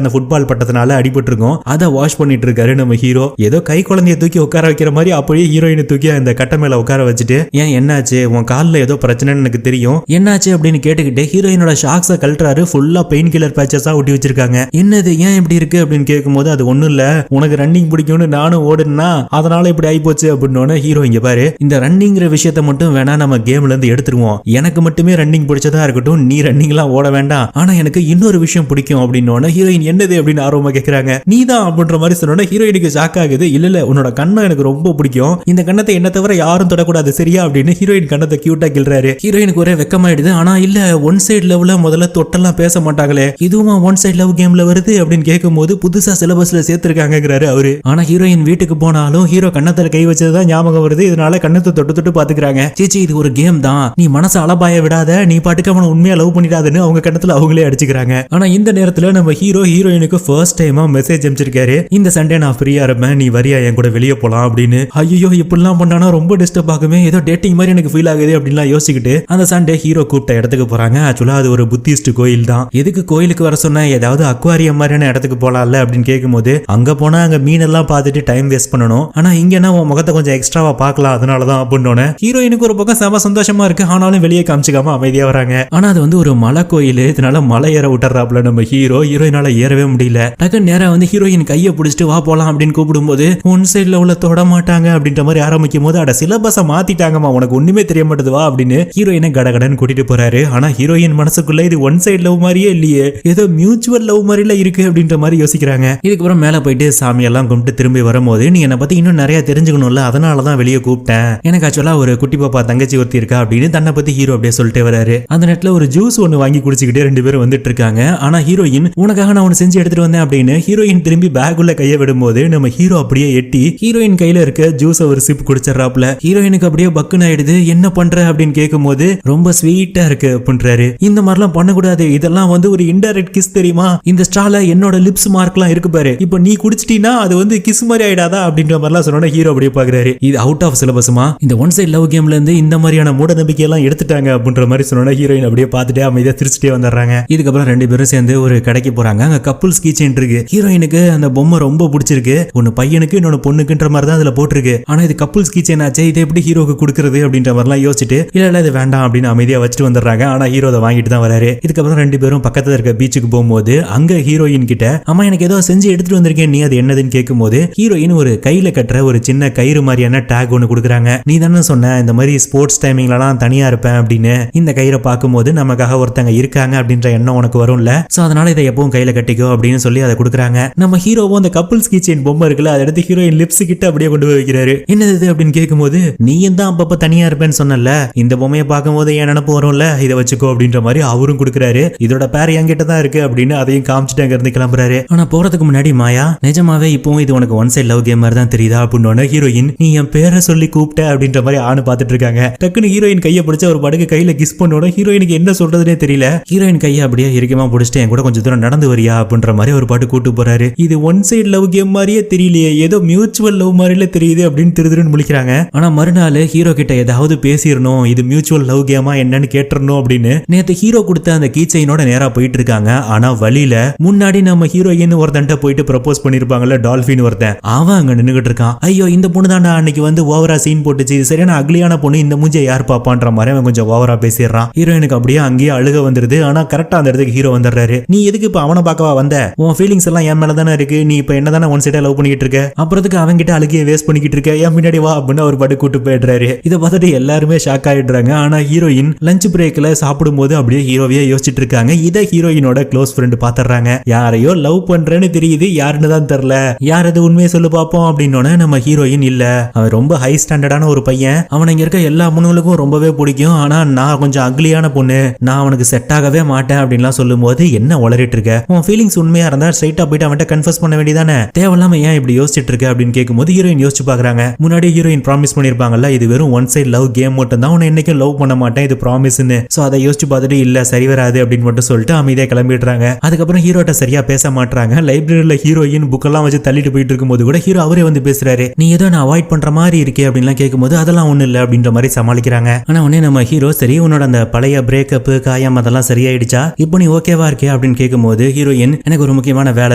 அந்த ஃபுட்பால் பட்டத்தினால அடிபட்டு இருக்கும், அதை வாஷ் பண்ணிட்டு இருக்காரு நம்ம ஹீரோ. ஏதோ கை குழந்தைய தூக்கி உட்கார வைக்கிற மாதிரி அப்படியே ஹீரோயினை தூக்கி அந்த கட்டை மேல உட்கார வச்சுட்டு, ஏன் என்னாச்சு, உன் காலில் ஏதோ பிரச்சனைன்னு எனக்கு தெரியும், என்னாச்சு அப்படின்னு கேட்டுக்கிட்டு ஹீரோயினோட ஷாக்ஸை கழட்டுறாரு. ஃபுல்லா பெயின் கில்லர் பேச்சஸா ஒட்டி வச்சிருக்காங்க. என்னது ஏன் இப்படி இருக்கு அப்படின்னு கேட்கும்போது, அது ஒண்ணும் இல்ல, உனக்கு ரன்னிங் பிடிக்கும்னு நானும் ஓடுனா அதனால இப்படி ஆயிப்போச்சு அப்படின்னு. ஹீரோ இங்க பாரு, இந்த ரன்னிங்கிற விஷயத்த மட்டும் வேணா நம்ம கேம்ல இருந்து எடுத்துருவோம். எனக்கு மட்டுமே ரன்னிங் பிடிச்சதா இருக்கட்டும், நீ ரன்னிங் எல்லாம் ஓட வேண்டாம். ஆனா எனக்கு இன்னொரு விஷயம் பிடிக்கும் அப்படின்னு ஹீரோயின் என்னது அப்படின்னு ஆர்வமா கேட்கறாங்க. நீதான் அப்படின்ற மாதிரி சொன்ன ஹீரோயினுக்கு ஷாக் ஆகுது. இல்ல உன்னோட கண்ணம் எனக்கு ரொம்ப பிடிக்கும், இந்த கண்ணத்தை என்ன தவிர யாரும் தொடக்கூடாது சரியா அப்படின்னு ஹீரோயின் கண்ணத்தை கியூட்டா கிள்றாரு. ஹீரோயினுக்கு ஒரே வெக்கமாயிடுது. ஆனா இல்ல, ஒன் சைடு லவ்ல முதல்ல தொட்டெல்லாம் பேச மாட்டாங்களே, இதுவும் ஒன் சைடு லவ் கேம்ல வருது அப்படின்னு கேட்கும்போது புதுசா சிலபஸ்ல சேர்த்திருக்காங்கிறாரு அவரு. ஆனா ஹீரோயின் வீட்டுக்கு போனாலும் ஹீரோ கண்ணத்துல கை வச்சதுதான் ஞாபகம் வருது. இதனால கண்ணத்தை தொட்டு தொட்டு பாத்துக்கிறாங்க. சேச்சி இது ஒரு கேம் தான், நீ மனசை அலபாய விடாத, நீ பாட்டுக்கு அவனை உண்மையா லவ் பண்ணிடாதுன்னு அவங்க கண்ணத்துல அவங்களே அடிச்சுக்கிறாங்க. ஆனா இந்த நேரத்துல நம்ம ஹீரோயினுக்கு ஃபர்ஸ்ட் டைமா மெசேஜ் அனுப்பிச்சிருக்காரு. இந்த சண்டே நான் ஃப்ரீயா இருப்பேன், நீ வரியா என் கூட வெளியே போலாம் அப்படின்னு. ஐயோ இப்படிலாம் பண்ணானா ரொம்ப டிஸ்டர்ப் ஆகுமே, ஏதோ டேட்டிங் மாதிரி எனக்கு ஃபீல் ஆகுது அப்படின்லாம் யோசிச்சுக்கிட்டு அந்த சண்டே ஹீரோ கூப்பிட்ட இடத்துக்கு போறாங்க. ஆக்சுவலா அது ஒரு புத்திஸ்ட் கோயில் தான். எதுக்கு கோயிலுக்கு வர சொன்ன, ஏதாவது அக்வாரியம் மாதிரியான இடத்துக்கு போலாம்ல அப்படின்னு கேட்கும்போது, அங்க போனா அங்க மீன் எல்லாம் பார்த்துட்டு டைம் வேஸ்ட் பண்ணணும், ஆனா இங்கன்னா உன் முகத்தை கொஞ்சம் எக்ஸ்ட்ராவா பார்க்கலாம் அதனாலதான் அப்படின்னு. ஹீரோயினுக்கு ஒரு பக்கம் செம சந்தோஷமா இருக்கு, ஆனாலும் வெளியே காமிச்சிக்காம அமைதியா வராங்க. ஆனா அது வந்து ஒரு மலை கோயில், இதனால மலை ஏற விட்டுறாப்ல நம்ம ஹீரோயினால ஏறவே முடியல. டக்கு நேரா வந்து ஹீரோயின் கையை பிடிச்சிட்டு வா போலாம் அப்படின்னு கூப்பிடும்போது, ஒன் சைட்ல உள்ள தொட மாட்டாங்க அப்படின்ற மாதிரி ஆரம்பிக்கும் போது, அட சிலபஸை மாத்திட்டாங்கம்மா, உனக்கு ஒண்ணுமே தெரிய மாட்டேது வா அப்படின்னு ஹீரோயினை கடகடன் கூட்டிட்டு போறாரு. ஆனா ஹீரோயின் மனசுக்குள்ள இது ஒன் சைடு லவ் மாதிரியே இல்லையே, ஏதோ மியூச்சுவல் லவ் மாதிரில இருக்கு அப்படின்ற மாதிரி யோசிக்கிறாங்க. இதுக்கப்புறம் மேல போயிட்டு சாமியெல்லாம் கும்பிட்டு திரும்பி வரும்போது, நீ என்னை பத்தி இன்னும் நிறைய தெரிஞ்சுக்கணும்ல, அதனாலதான் வெளியே கூப்பிட்டேன், எனக்கு ஆக்சுவலா ஒரு குட்டி பாப்பா தங்கச்சி ஒருத்தி இருக்கா அப்படின்னு தன்னை பத்தி ஹீரோ அப்படியே சொல்லிட்டே வராரு. அந்த நேரத்துல ஒரு ஜூஸ் ஒன்னு வாங்கி குடிச்சுக்கிட்டே ரெண்டு பேரும் வந்துட்டு இருக்காங்க. ஆனா ஹீரோயின், உனக்காக நான் ஒன்னு செஞ்சு எடுத்துட்டு வந்தேன் அப்படின்னு ஹீரோயின் திரும்பி பேக் உள்ள கையை விடும்போது நம்ம ஹீரோ அப்படியே எட்டி ஹீரோயின் கையில இருக்க ஜூஸை ஒரு சிப் குடிச்சிடறாப்ல. ஹீரோயினுக்கு அப்படியே பக்குன்னு ஆயிடுது. என்ன பண்ற அப்படின்னு கேட்கும்போது, ரொம்ப ஸ்வீட்டா இருக்கு அப்படின்றாரு. இந்த மாதிரிலாம் பண்ணக்கூடாது, இதெல்லாம் வந்து ஒரு இன்டைரக்ட் கிஸ் தெரியுமா, இந்த ஸ்டால என்னோட லிப்ஸ் மார்க்லாம் இருக்கு பாரு, இப்போ நீ குடிச்சிட்டீனா அது வந்து கிஸ் மாதிரி ஆயிடாதா அப்படின்ற மாதிரிலாம் சொன்னோட ஹீரோ அப்படியே பாக்குறாரு. இது அவுட் ஆஃப் சிலபஸ்மா, இந்த ஒன் சைட் லவ் கேம்ல இருந்து இந்த மாதிரியான மூட நம்பிக்கை எல்லாம் எடுத்துட்டாங்க அப்படின்ற மாதிரி சொன்னோட ஹீரோயின் அப்படியே பார்த்துட்டே அமைதியா சிரிச்சுட்டே வந்துடுறாங்க. இதுக்கப்புறம் ரெண்டு பேரும் சேர்ந்து ஒரு கடைக்கு போறாங்க. அங்க கப்புள்ஸ் கீச்செயின் இருக்கு. ஹீரோயினுக்கு அந்த பொம்மை ரொம்ப பிடிச்சிருக்கு. ஒன்னு பையனுக்கு இன்னொன்னு பொண்ணுக்குன்ற மாதிரி தான் அதுல போட்டிருக்கு. ஆனா இது கப்புள்ஸ் கீச்செயின் ஆச்சு, இதை எப்படி ஹீரோக்கு கொடுக்கறது அப்படின்ற மாதிரிலாம் யோசிச்சுட்டு இல்ல இது வேண்டாம் அப்படின்னு அமைதியா வச்சுட்டு வந்துடுறாங்க. ஆனா ஹீரோ அதை வாங்கிட்டு தான் வராரு. இதுக்கப்புறம் ரெண்டு பேரும் பக்கத்துல இருக்க பீச்சுக்கு போகும்போது அங்க ஹீரோயின் கிட்ட, அம்மா எனக்கு ஏதோ செஞ்சு எடுத்துட்டு வந்திருக்கேன், நீ அது என்னதுன்னு கேட்கும்போது ஹீரோயின் ஒரு கையில கட்டுற ஒரு சின்ன கயிறு மாதிரியான டேக் ஒன்னு கொடுக்குறாங்க. நீ தானே சொன்ன இந்த மாதிரி ஸ்போர்ட்ஸ் டைமிங்லாம் தனியா இருப்பேன் அப்படின்னு, இந்த கயிறை பார்க்கும்போது நமக்காக ஒருத்தங்க இருக்காங்க அப்படின்ற எண்ணம் உனக்கு வரும்ல, சோ அதனால இதை எப்பவும் கையில கட்டிக்கோ அப்படின்னு சொல்லி அதை கொடுக்குறாங்க. நம்ம ஹீரோவும் அந்த கப்புள்ஸ் கீச்செயின் பொம்மை இருக்குல்ல, அதை எடுத்து ஹீரோயின் லிப்ஸ் கிட்ட அப்படியே கொண்டு போய் வைக்கிறாரு. என்னது அப்படின்னு கேட்கும்போது, நீயும் தான் அப்பப்ப தனியா இருப்பேன்னு சொன்னல, இந்த பொம்மையை பார்க்கும்போது என் நினப்பு வரும்ல, இதை வச்சுக்கோ அப்படின்ற மாதிரி அவரும் கொடுக்குறாரு. இதோட பேர் என்கிட்ட தான் இருக்கு அப்படின்னு அதையும் காமிச்சிட்டு அங்க இருந்து கிளம்புறாரு. ஆனா போறதுக்கு முன்னாடி, மாயா நிஜமாவே இப்பவும் இது உனக்கு ஒன் சைட் லவ் கேம் மாதிரி தான் தெரியுதா அப்படின்னு ஹீரோயின், நீ என் பேரை சொல்லி கூப்பிட்ட அப்படின்ற மாதிரி ஆணு பார்த்துட்டு இருக்காங்க. டக்குன்னு ஹீரோயின் கையை பிடிச்ச ஒரு படுக்கு கையில கிஸ் பண்ணோட ஹீரோயினுக்கு என்ன சொல்றதுனே தெரியல. ஹீரோயின் கையை அப்படியே இறுக்கமா பிடிச்சிட்டு என் கூட கொஞ்சம் தூரம் நடந்து வரியா அப்படின்ற மாதிரி ஒரு பாட்டு கூட்டு போறாரு. இது ஒன் சைடு லவ் கேம் மாதிரியே தெரியலையே, ஏதோ மியூச்சுவல் லவ் மாதிரில தெரியுது அப்படின்னு திருதுன்னு முழிக்கிறாங்க. ஆனா மறுநாள் ஹீரோ கிட்ட ஏதாவது பேசிடணும், இது மியூச்சுவல் லவ் கேமா என்னன்னு கேட்டுறணும் அப்படின்னு நேத்து ஹீரோ கொடுத்த அந்த கீச்சைனோட நேரா போயிட்டு இருக்காங்க. ஆனா வழியில முன்னாடி நம்ம ஹீரோயின் ஒருத்தன்ட்ட போயிட்டு ப்ரப்போஸ் பண்ணிருப்பாங்கல்ல, டால்பின் ஒருத்தன், அவன் அங்க நின்னுகிட்டு இருக்கான். ஐயோ இந்த பொண்ணு தாண்டா அன்னைக்கு வந்து ஓவரா சீன் போட்டுச்சு, சரியான அக்லியான பொண்ணு, இந்த மூஞ்சியை யார் பாப்பான்ற மாதிரி அவன் கொஞ்சம் ஓவரா பேசிடுறான். ஹீரோயினுக்கு அப்படியே அங்கேயே அழுக வந்துருது. ஆனா கரெக்டா அந்த இடத்துக்கு ஹீரோ வந்துடுறாரு. நீ எதுக்கு இப்ப அவனை பார்க்கவா வந்த, உன் ஃபீலிங்ஸ் எல்லாம் என் மேல தானே இருக்கு, நீ இப்ப என்ன தானே ஒன் சைடா லவ் பண்ணிட்டு இருக்க, அப்புறத்துக்கு அவங்க கிட்ட அழுகிய வேஸ்ட் பண்ணிக்கிட்டு இருக்க, என் முன்னாடி வா அப்படின்னு ஒரு பாட்டு கூட்டு போயிடுறாரு. இதை பார்த்துட்டு எல்லாருமே ஷாக் ஆயிடுறாங்க. ஆனா ஹீரோயின் லஞ்ச் பிரேக்ல சாப்பிடும் போது அப்படியே ஹீரோவையே யோசிச்சுட்டு இருக்காங்க. இதை ஹீரோயினோட க்ளோஸ் ஃப்ரெண்ட் பாத்துறாங்க. யாரையோ லவ் பண்றேன்னு தெரியுது, யாருன்னு தான் தெரியல, யார் அது உண்மையை சொல்லு பாப்போம் அப்படின்னு நம்ம ஹீரோயின், இல்ல அவன் ரொம்ப ஹை ஸ்டாண்டர்டான ஒரு பையன், அவன் இங்க இருக்க எல்லா பொண்ணுங்களுக்கும் ரொம்பவே பிடிக்கும், ஆனா நான் கொஞ்சம் அக்லியான பொண்ணு, நான் அவனுக்கு செட் ஆகவே மாட்டேன் அப்படின்லாம் சொல்லும் போது, என்ன உளறிட்டு இருக்க, உன் ஃபீலிங்ஸ் உண்மையா இருந்தா ஸ்ட்ரைட்டா போயிட்டு அவன்கிட்ட கன்ஃபஸ் பண்ண வேண்டியதானே, தேவையில்லாம ஏன் இப்படி யோசிச்சுட்டு இருக்க அப்படின்னு கேட்கும்போது ஹீரோயின் யோசிச்சு பாக்குறாங்க. முன்னாடி ஹீரோயின் ப்ராமிஸ் பண்ணிருப்பாங்கல்ல, இது வெறும் ஒன் சைட் லவ் கேம் மட்டும் தான், உன்னை என்னைக்கும் லவ் பண்ண மாட்டேன், இது ப்ராமிஸ்னு. சோ அதை யோசிச்சு பார்த்துட்டு இல்ல சரி வராது அப்படின்னு மட்டும் சொல்லிட்டு அமைதியா கிளம்பிடுறாங்க. அதுக்கப்புறம் ஹீரோட்ட சரியா பேச மாட்டாங்க. லைப்ரரியில ஹீரோயின் புக்கெல்லாம் வச்சு தள்ளிட்டு போயிட்டு இருக்கும்போது கூட ஹீரோ அவரே வந்து பேசுறாரு, நீ ஏதோ நான் அவாய்ட் பண்ற மாதிரி இருக்கே அப்படின்லாம் கேட்கும்போது அதெல்லாம் ஒண்ணு இல்ல அப்படின்ற மாதிரி சமாளிக்கிறாங்க. ஆனா உடனே நம்ம ஹீரோ சரி உன்னோட அந்த பழைய பிரேக்கப் காயம் அதெல்லாம் சரியாயிடுச்சா இப்போ நீ ஓகேவா இருக்கே அப்படின்னு கேட்கும்போது ஹீரோயின் எனக்கு ஒரு முக்கியமான வேலை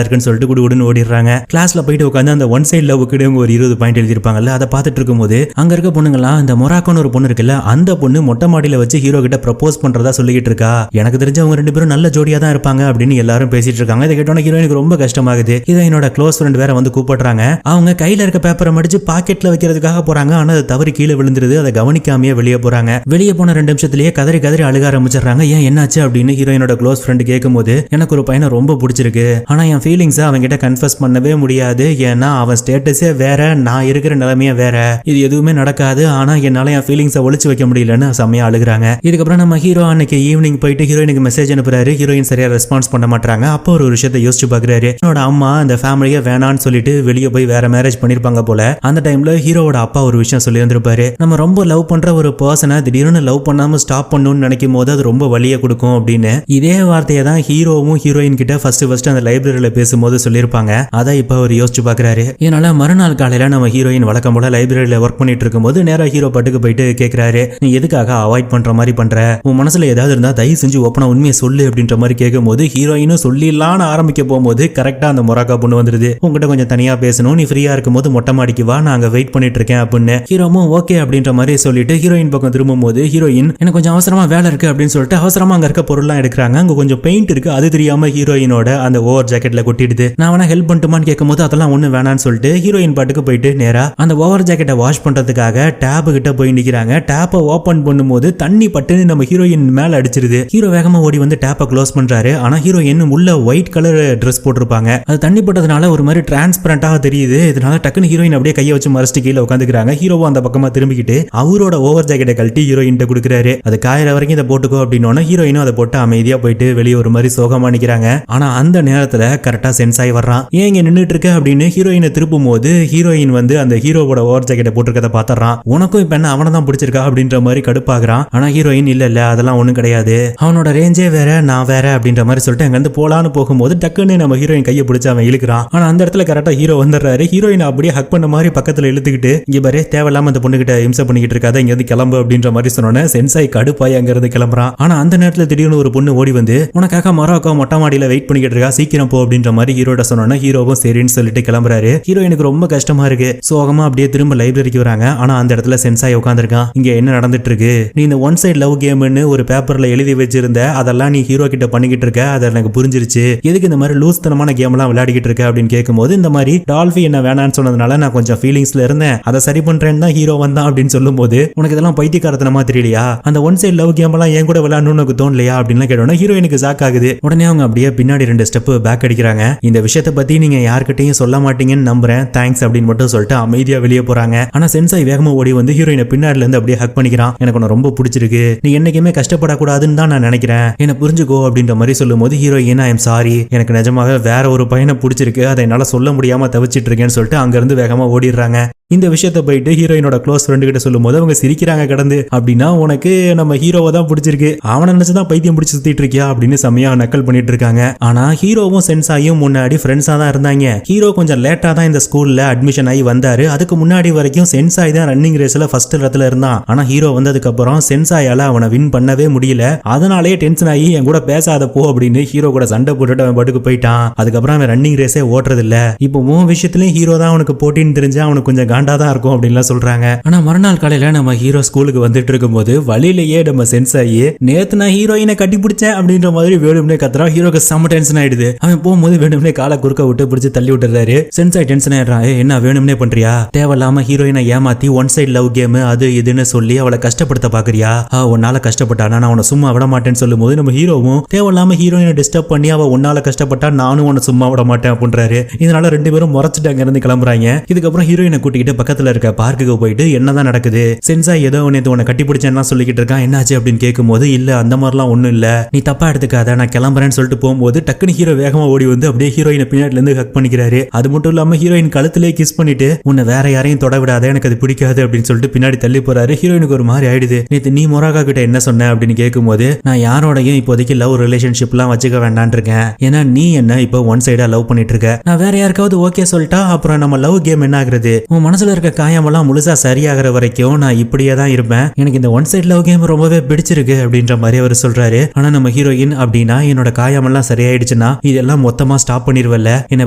இருக்குன்னு சொல்லிட்டு குடுகுடுன்னு ஓடிடுறாங்க. கிளாஸ்ல போயிட்டு உட்காந்து அந்த ஒன் சைட் லவ்வுக்கு இவங்க ஒரு 20 பாயிண்ட் எழுதிருப்பாங்கல்ல அதை பார்த்துட்டு இருக்கும்போது அங்க இருக்க பொண்ணுங்களாம் இந்த மொராக்கோன்னு ஒரு பொண்ணு இருக்குல்ல அந்த பொண்ணு மொட்டை மாடியில வச்சு ஹீரோ கிட்ட ப்ரப்போஸ் பண்றதா சொல்லிட்டு இருக்கா. எனக்கு தெரிஞ்ச அவங்க 2 பேரும் நல்ல ஜோடியா தான் இருப்பாங்க அப்படின்னு எல்லாரும் பேசிட்டு இருக்காங்க. இதை கேட்டோன்னா ஹீரோயினுக்கு ரொம்ப கஷ்டமாகுது. இதை என்னோட க்ளோஸ் ஃப்ரெண்ட் வேற வந்து கூப்பிடுறாங்க. அவங்க கையில இருக்க பேப்பரை மடிச்சு பாக்கெட்ல வைக்கிறதுக்காக போறாங்க. ஆனா அது தவறி கீழே விழுந்துருது. அதை கவனிக்காமையே வெளியே போறாங்க. வெளியே போன 2 நிமிஷத்திலேயே கதறி கதறி அழுக ஆரம்பிச்சிடுறாங்க. ஏன் என்னாச்சு அப்படின்னு ஹீரோயினோட க்ளோஸ் ஃப்ரெண்ட் கேட்கும்போது எனக்கு ஒரு பையனை ரொம்ப பிடிச்சிருக்கு. ஆனா என் ஃபீலிங்ஸை அவங்க கிட்ட கன்ஃபஸ் பண்ணவே முடியாது. ஏன்னா அவன் ஸ்டேட்டஸே வேற, நான் இருக்கிற நிலைமையே வேற. இது எதுவுமே நடக்காது. ஆனா என்னால என் ஃபீலிங்ஸை ஒளிச்சு வைக்க முடியலன்னு செம்மையா அழுகுறாங்க. இதுக்கப்புறம் நம்ம ஹீரோ அன்னைக்கு ஈவினிங் போயிட்டு ஹீரோயினுக்கு மெசேஜ் அனுப்புறாரு. ஹீரோயின் சரியா ரெஸ்பான்ஸ் பண்ண மாட்டாங்க. அப்போ ஒரு விஷயத்தை யோசிச்சு பாக்குறாரு. என்னோட அம்மா அந்த ஃபேமிலியை வேணான்னு சொல்லிட்டு வெளியே போய் வேற மேரேஜ் பண்ணிருப்பாங்க போல. அந்த டைம்ல ஹீரோவோட அப்பா ஒரு விஷயம் சொல்லி இருந்திருப்பாரு. நம்ம ரொம்ப லவ் பண்ற ஒரு பர்சனை திடீர்னு லவ் பண்ணாம ஸ்டாப் பண்ணணும்னு நினைக்கும் போது அது ரொம்ப வலியை கொடுக்கும் அப்படின்னு. இதே வார்த்தையை தான் ஹீரோவும் ஹீரோயின் கிட்ட ஃபர்ஸ்ட் அந்த லைப்ரரியில பேசும்போது சொல்லியிருப்பாங்க. அதை இப்ப அவர் யோசிச்சு பாக்குறாரு. இதனால மறுநாள் காலையில நம்ம ஹீரோயின் வழக்கம் போல லைப்ரரியில ஒர்க் பண்ணிட்டு இருக்கும்போது நேரா ஹீரோ பாட்டுக்கு போயிட்டு கேட்கிறாரு, நீ எதுக்காக அவாய்ட் பண்ற மாதிரி பண்ற? உன் மனசுல ஏதாவது இருந்தா தயவு செஞ்சு ஓப்பனா உண்மையை சொல்லு அப்படின்ற மாதிரி கேட்கும்போது ஹீரோயினும் சொல்லிடலான்னு ஆரம்பிக்க போகும்போது கரெக்டா அந்த மொராக்கா பொண்ணு வந்துருது. உங்ககிட்ட கொஞ்சம் தனியா பேசணும், நீ ஃப்ரீயா இருக்கும்போது மொட்டை மாடிக்கு வா, நான் அங்க வெயிட் பண்ணிட்டு இருக்கேன் அப்படின்னு. ஹீரோமும் ஓகே அப்படின்ற மாதிரி சொல்லிட்டு ஹீரோயின் பக்கம் திரும்பும் போது ஹீரோயின் எனக்கு கொஞ்சம் அவசரமா வேலை இருக்கு அப்படின்னு சொல்லிட்டு அவசரமா அங்க இருக்க பொருள்லாம் எடுக்கிறாங்க. அங்க கொஞ்சம் பெயிண்ட் இருக்கு, அது தெரியாம ஹீரோயினோட அந்த ஓவர் ஜாக்கெட்ல கொட்டிடுது. நான் வேணா ஹெல்ப் பண்ணட்டுமான்னு கேட்கும்போது அதெல்லாம் ஒண்ணு வேணான்னு சொல்லிட்டு ஹீரோயின் பாட்டுக்கு போயிட்டு நேரா அந்த ஓவர் ஜாக்கெட்டை வாஷ் பண்றதுக்காக டேப் கிட்ட போய் நிக்கிறாங்க. டேப்பை ஓபன் பண்ணும்போது தண்ணி பட்டுன்னு நம்ம ஹீரோயின் மேல அடிச்சிருது. ஹீரோ வேகமா ஓடி வந்து டேப்பை க்ளோஸ் பண்றாரு. ஆனா ஹீரோயின் உள்ள ஒயிட் கலர் ட்ரெஸ் போட்டிருப்பாங்க. அது தண்ணி பட்டதுனால ஒரு மாதிரி டிரான்ஸ்பரண்டாக தெரியுது. இதனால டக்குன்னு ஹீரோயின் அப்படியே கையை வச்சு மறைச்சிட்டு கீழே உட்காந்துக்கிறாங்க. ஹீரோவும் அந்த பக்கமா திரும்பிக்கிட்டு அவரோட ஓவர் ஜாக்கெட்டை கழட்டி ஹீரோயின் கொடுக்குறாரு. அது காயிற வரைக்கும் இதை போட்டுக்கோ அப்படின்னு ஹீரோயினும் அதை போட்டு அமைதியா போயிட்டு வெளியே ஒரு மாதிரி சோகமா நிக்கிறாங்க. ஆனா அந்த நேரத்துல கரெக்டா சென்ஸ் ஆகி வர்றான். ஏன் இங்க நின்றுட்டு இருக்க அப்படின்னு ஹீரோயினை திருப்பும் போது ஹீரோயின் வந்து அந்த ஹீரோவோட ஓவர் ஜாக்கெட்டை போட்டிருக்கதை பாத்துறான். உனக்கும் இப்ப என்ன அவனை தான் பிடிச்சிருக்கா அப்படின்ற மாதிரி கடுப்பாகிறான். ஆனா ஹீரோயின் இல்ல அதெல்லாம் ஒண்ணும் கிடையாது, அவனோட ரேஞ்சே வேற, நான் வேற அப்படின்ற மாதிரி சொல்லிட்டு அங்க இருந்து போலான்னு போகும்போது டக்குன்னு நம்ம ஹீரோயின் கையை பிடிச்சு அவன் இழுக்கிறான். ஆனா அந்த இடத்துல கரெக்டா ஹீரோ வந்துடுறாரு. ஹீரோயின் அப்படியே ஹக் பண்ண மாதிரி பக்கத்துல இழுத்துக்கிட்டு இங்க பாரு தேவையில்லாம அந்த பொண்ணு கிட்ட இம்சை பண்ணிக்கிட்டு இருக்காத, இங்க இருந்து கிளம்பு அப்படின்ற மாதிரி சொன்னோன்னே சென்சாய் கடுப்பாய் அங்க இருந்து கிளம்புறான். ஆனா அந்த நேரத்துல திடீர்னு ஒரு பொண்ணு ஓடி வந்து உனக்காக மொராக்கோ மொட்டை மாடியில வெயிட் பண்ணிக்கிட்டு இருக்கா, சீக்கிரம் போ அப்படின்ற மாதிரி ஹீரோட சொன்னோன்னா ஹீரோவும் சரின்னு சொல்லிட்டு கிளம்புறாரு. ஹீரோயினுக்கு ரொம்ப கஷ்டமா இருக்கு. சோகமா அப்படியே திரும்ப லைப்ரரிக்கு வராங்க. ஆனா அந்த இடத்துல சென்சாய் உட்காந்துருக்கான். இங்க என்ன நடந்துட்டு இருக்கு? நீ இந்த ஒன் சைட் லவ் கேம்னு ஒரு பேப்பர்ல எழுதி வச்சிருந்த, அதெல்லாம் நீ ஹீரோ கிட்ட பண்ணிக்கிட்டு இருக்க, அது எனக்கு புரிஞ்சிருச்சு. எதுக்கு இந்த மாதிரி லூஸ் தனமான கேம் எல்லாம் விளையாடிக்கிட்டு இருக்க அப்படின்னு கேட்கும்போது இந்த மாதிரி டால்ஃபி என்ன வேணான்னு சொன்னதுனால நான் கொஞ்சம் ஃபீலிங்ஸ்ல இருந்தேன், அதை சரி பண்றேன்னு தான் ஹீரோ வந்தான் அப்படின்னு சொல்லும் போது உனக்கு இதெல்லாம் பைத்தியக்காரத்தனமா தெரியலையா? அந்த ஒன் சைட் லவ் கேம் எல்லாம் என் கூட விளையாடணும்னு எனக்கு தோணலையா அப்படின்னு கேட்டோன்னா ஹீரோயினுக்கு ஷாக் ஆகுது. உடனே அவங்க அப்படியே பின்னாடி 2 ஸ்டெப் பேக் அடிக்கிறாங்க. இந்த விஷயத்தை பத்தி நீங்க யார்கிட்டையும் சொல்ல மாட்டீங்கன்னு நம்புறேன், தேங்க்ஸ் அப்படின்னு மட்டும் சொல்லிட்டு அமைதியா வெளியே போறாங்க. ஆனா சென்சாய் வேகமா ஓடி வந்து ஹீரோயினை பின்னாடில இருந்து அப்படியே ஹக் பண்ணிக்கிறான். எனக்கு உன்னை ரொம்ப பிடிச்சிருக்கு, நீ என்னைக்குமே கஷ்டப்படக்கூடாதுன்னு தான் நான் நினைக்கிறேன், என்ன புரிஞ்சுக்கோ அப்படின்ற மாதிரி சொல்லும் போது ஹீரோயின் ஐ எம் சாரி, எனக்கு நிஜமாக வேற ஒரு பையனை பிடிச்சிருக்கு, அதை என்னால சொல்ல முடியாம தவிச்சிட்டு இருக்கேன்னு சொல்லிட்டு அங்க இருந்து வேகமா ஓடிடுறாங்க. இந்த விஷயத்தை போயிட்டு ஹீரோயினோட க்ளோஸ் ஃப்ரெண்டு கிட்ட சொல்லும் போது அவங்க சிரிக்கிறாங்க கடந்து. அப்படின்னா உனக்கு நம்ம ஹீரோவை தான் பிடிச்சிருக்கு, அவனை நினைச்சுதான் பைத்தியம் பிடிச்சி சுத்திட்டு இருக்கியா அப்படின்னு செம்மையா நக்கல் பண்ணிட்டு இருக்காங்க. ஆனா ஹீரோவும் சென்சாயும் முன்னாடி ஃப்ரெண்ட்ஸா தான் இருந்தாங்க. ஹீரோ கொஞ்சம் லேட்டா தான் இந்த ஸ்கூல்ல அட்மிஷன் ஆகி வந்தாரு. அதுக்கு முன்னாடி வரைக்கும் சென்சாய் தான் ரன்னிங் ரேஸ்ல ஃபர்ஸ்ட் இடத்துல இருந்தான். ஆனா ஹீரோ வந்ததுக்கு அப்புறம் சென்சாயால அவனை வின் பண்ணவே முடியல. அதனாலேயே டென்ஷன் ஆகி என் கூட பேசாத போ அப்படின்னு ஹீரோ கூட சண்டை போட்டுட்டு அவன் பாட்டுக்கு போயிட்டான். அதுக்கப்புறம் அவன் ரன்னிங் ரேஸே ஓட்டுறது இல்ல. இப்போ உன் விஷயத்துலயும் ஹீரோ தான் அவனுக்கு போட்டின்னு தெரிஞ்சா அவனுக்கு கொஞ்சம் காண்டாதான் இருக்கும் அப்படின்லாம் சொல்றாங்க. ஆனா மறுநாள் காலையில நம்ம ஹீரோ ஸ்கூலுக்கு வந்துட்டு இருக்கும்போது வழியிலேயே நம்ம சென்சாயி நேத்து நான் ஹீரோயினை கட்டி பிடிச்சேன் அப்படின்ற மாதிரி வேணும்னே கத்துறான். ஹீரோக்கு செம்ம டென்ஷன் ஆயிடுது. அவன் போகும்போது வேணும்னே காலை குறுக்க விட்டு பிடிச்சி தள்ளி விட்டுறாரு. சென்சாய் டென்ஷன் ஆயிடுறான். என்ன வேணும்னே பண்றியா? தேவையில்லாம ஹீரோயினை ஏமாத்தி ஒன் சைட் லவ் கேம் அது இதுன்னு சொல்லி அவளை கஷ்டப்படுத்த பாக்குறியா? உன்னால கஷ்டப்பட்டா நான் உன்னை சும்மா விட மாட்டேன்னு சொல்லும் போது நம்ம ஹீரோவும் தேவையில்லாம ஹீரோயினை டிஸ்டர்ப் பண்ணி அவ உன்னால கஷ்டப்பட்டா நானும் உன்னை சும்மா விட மாட்டேன் அப்படின்றாரு. இதனால 2 பேரும் முறைச்சிட்டு அங்க இருந்து கிளம்புறாங்க. இதுக்கப்புறம் ஹீரோயினை கூட்டிக்கிட்டு பக்கத்துல இருக்க பார்க்குக்கு போயிட்டு என்னதான் நடக்குது, சென்சாய் ஏதோ உன்னை கட்டி பிடிச்சேன்னா சொல்லிக்கிட்டு இருக்கான், என்னாச்சு அப்படின்னு கேட்கும்போது இல்ல அந்த மாதிரிலாம் ஒண்ணும் இல்ல, நீ தப்பா எடுத்துக்காத, நான் கிளம்புறேன்னு சொல்லிட்டு போகும்போது டக்குனு ஹீரோ வேகமா ஓடி வந்து அப்படியே ஹீரோயினை பின்னாடில இருந்து ஹக் பண்ணிக்கிறாரு. அது மட்டும் இல்லாம ஹீரோயின் கழுத்திலே கிஸ் பண்ணிட்டு உன்னை வேற யாரையும் தொட விடாத, எனக்கு அது பிடிக்காது அப்படின்னு சொல்லிட்டு பின்னாடி தள்ளி போறாரு. ஹீரோயினுக்கு ஒரு மாதிரி ஆயிடுது. நேத்து நீ மொராக்கா கிட்ட என்ன சொன்ன அப்படின்னு கேட்கும்போது நான் யாரோடையும் இப்போதைக்கு லவ் ரிலேஷன்ஷிப்லாம் வச்சுக்க வேண்டான் இருக்கேன், ஏன்னா நீ என்ன இப்போ ஒன் சைடா லவ் பண்ணிட்டு இருக்க, நான் வேற யாருக்காவது ஓகே சொல்லிட்டா அப்புறம் நம்ம லவ் கேம் என்ன ஆகுறது, உன் மனசுல இருக்க காயமெல்லாம் முழுசா சரியாகிற வரைக்கும் நான் இப்படியே தான் இருப்பேன், எனக்கு இந்த ஒன் சைட் லவ் கேம் ரொம்பவே பிடிச்சிருக்கு அப்படின்ற மாதிரி அவர் சொல்றாரு. ஆனா நம்ம ஹீரோயின் அப்படின்னா என்னோட காயமெல்லாம் சரியாயிடுச்சுன்னா இதெல்லாம் மொத்தமா ஸ்டாப் பண்ணிடுவல்ல, என்ன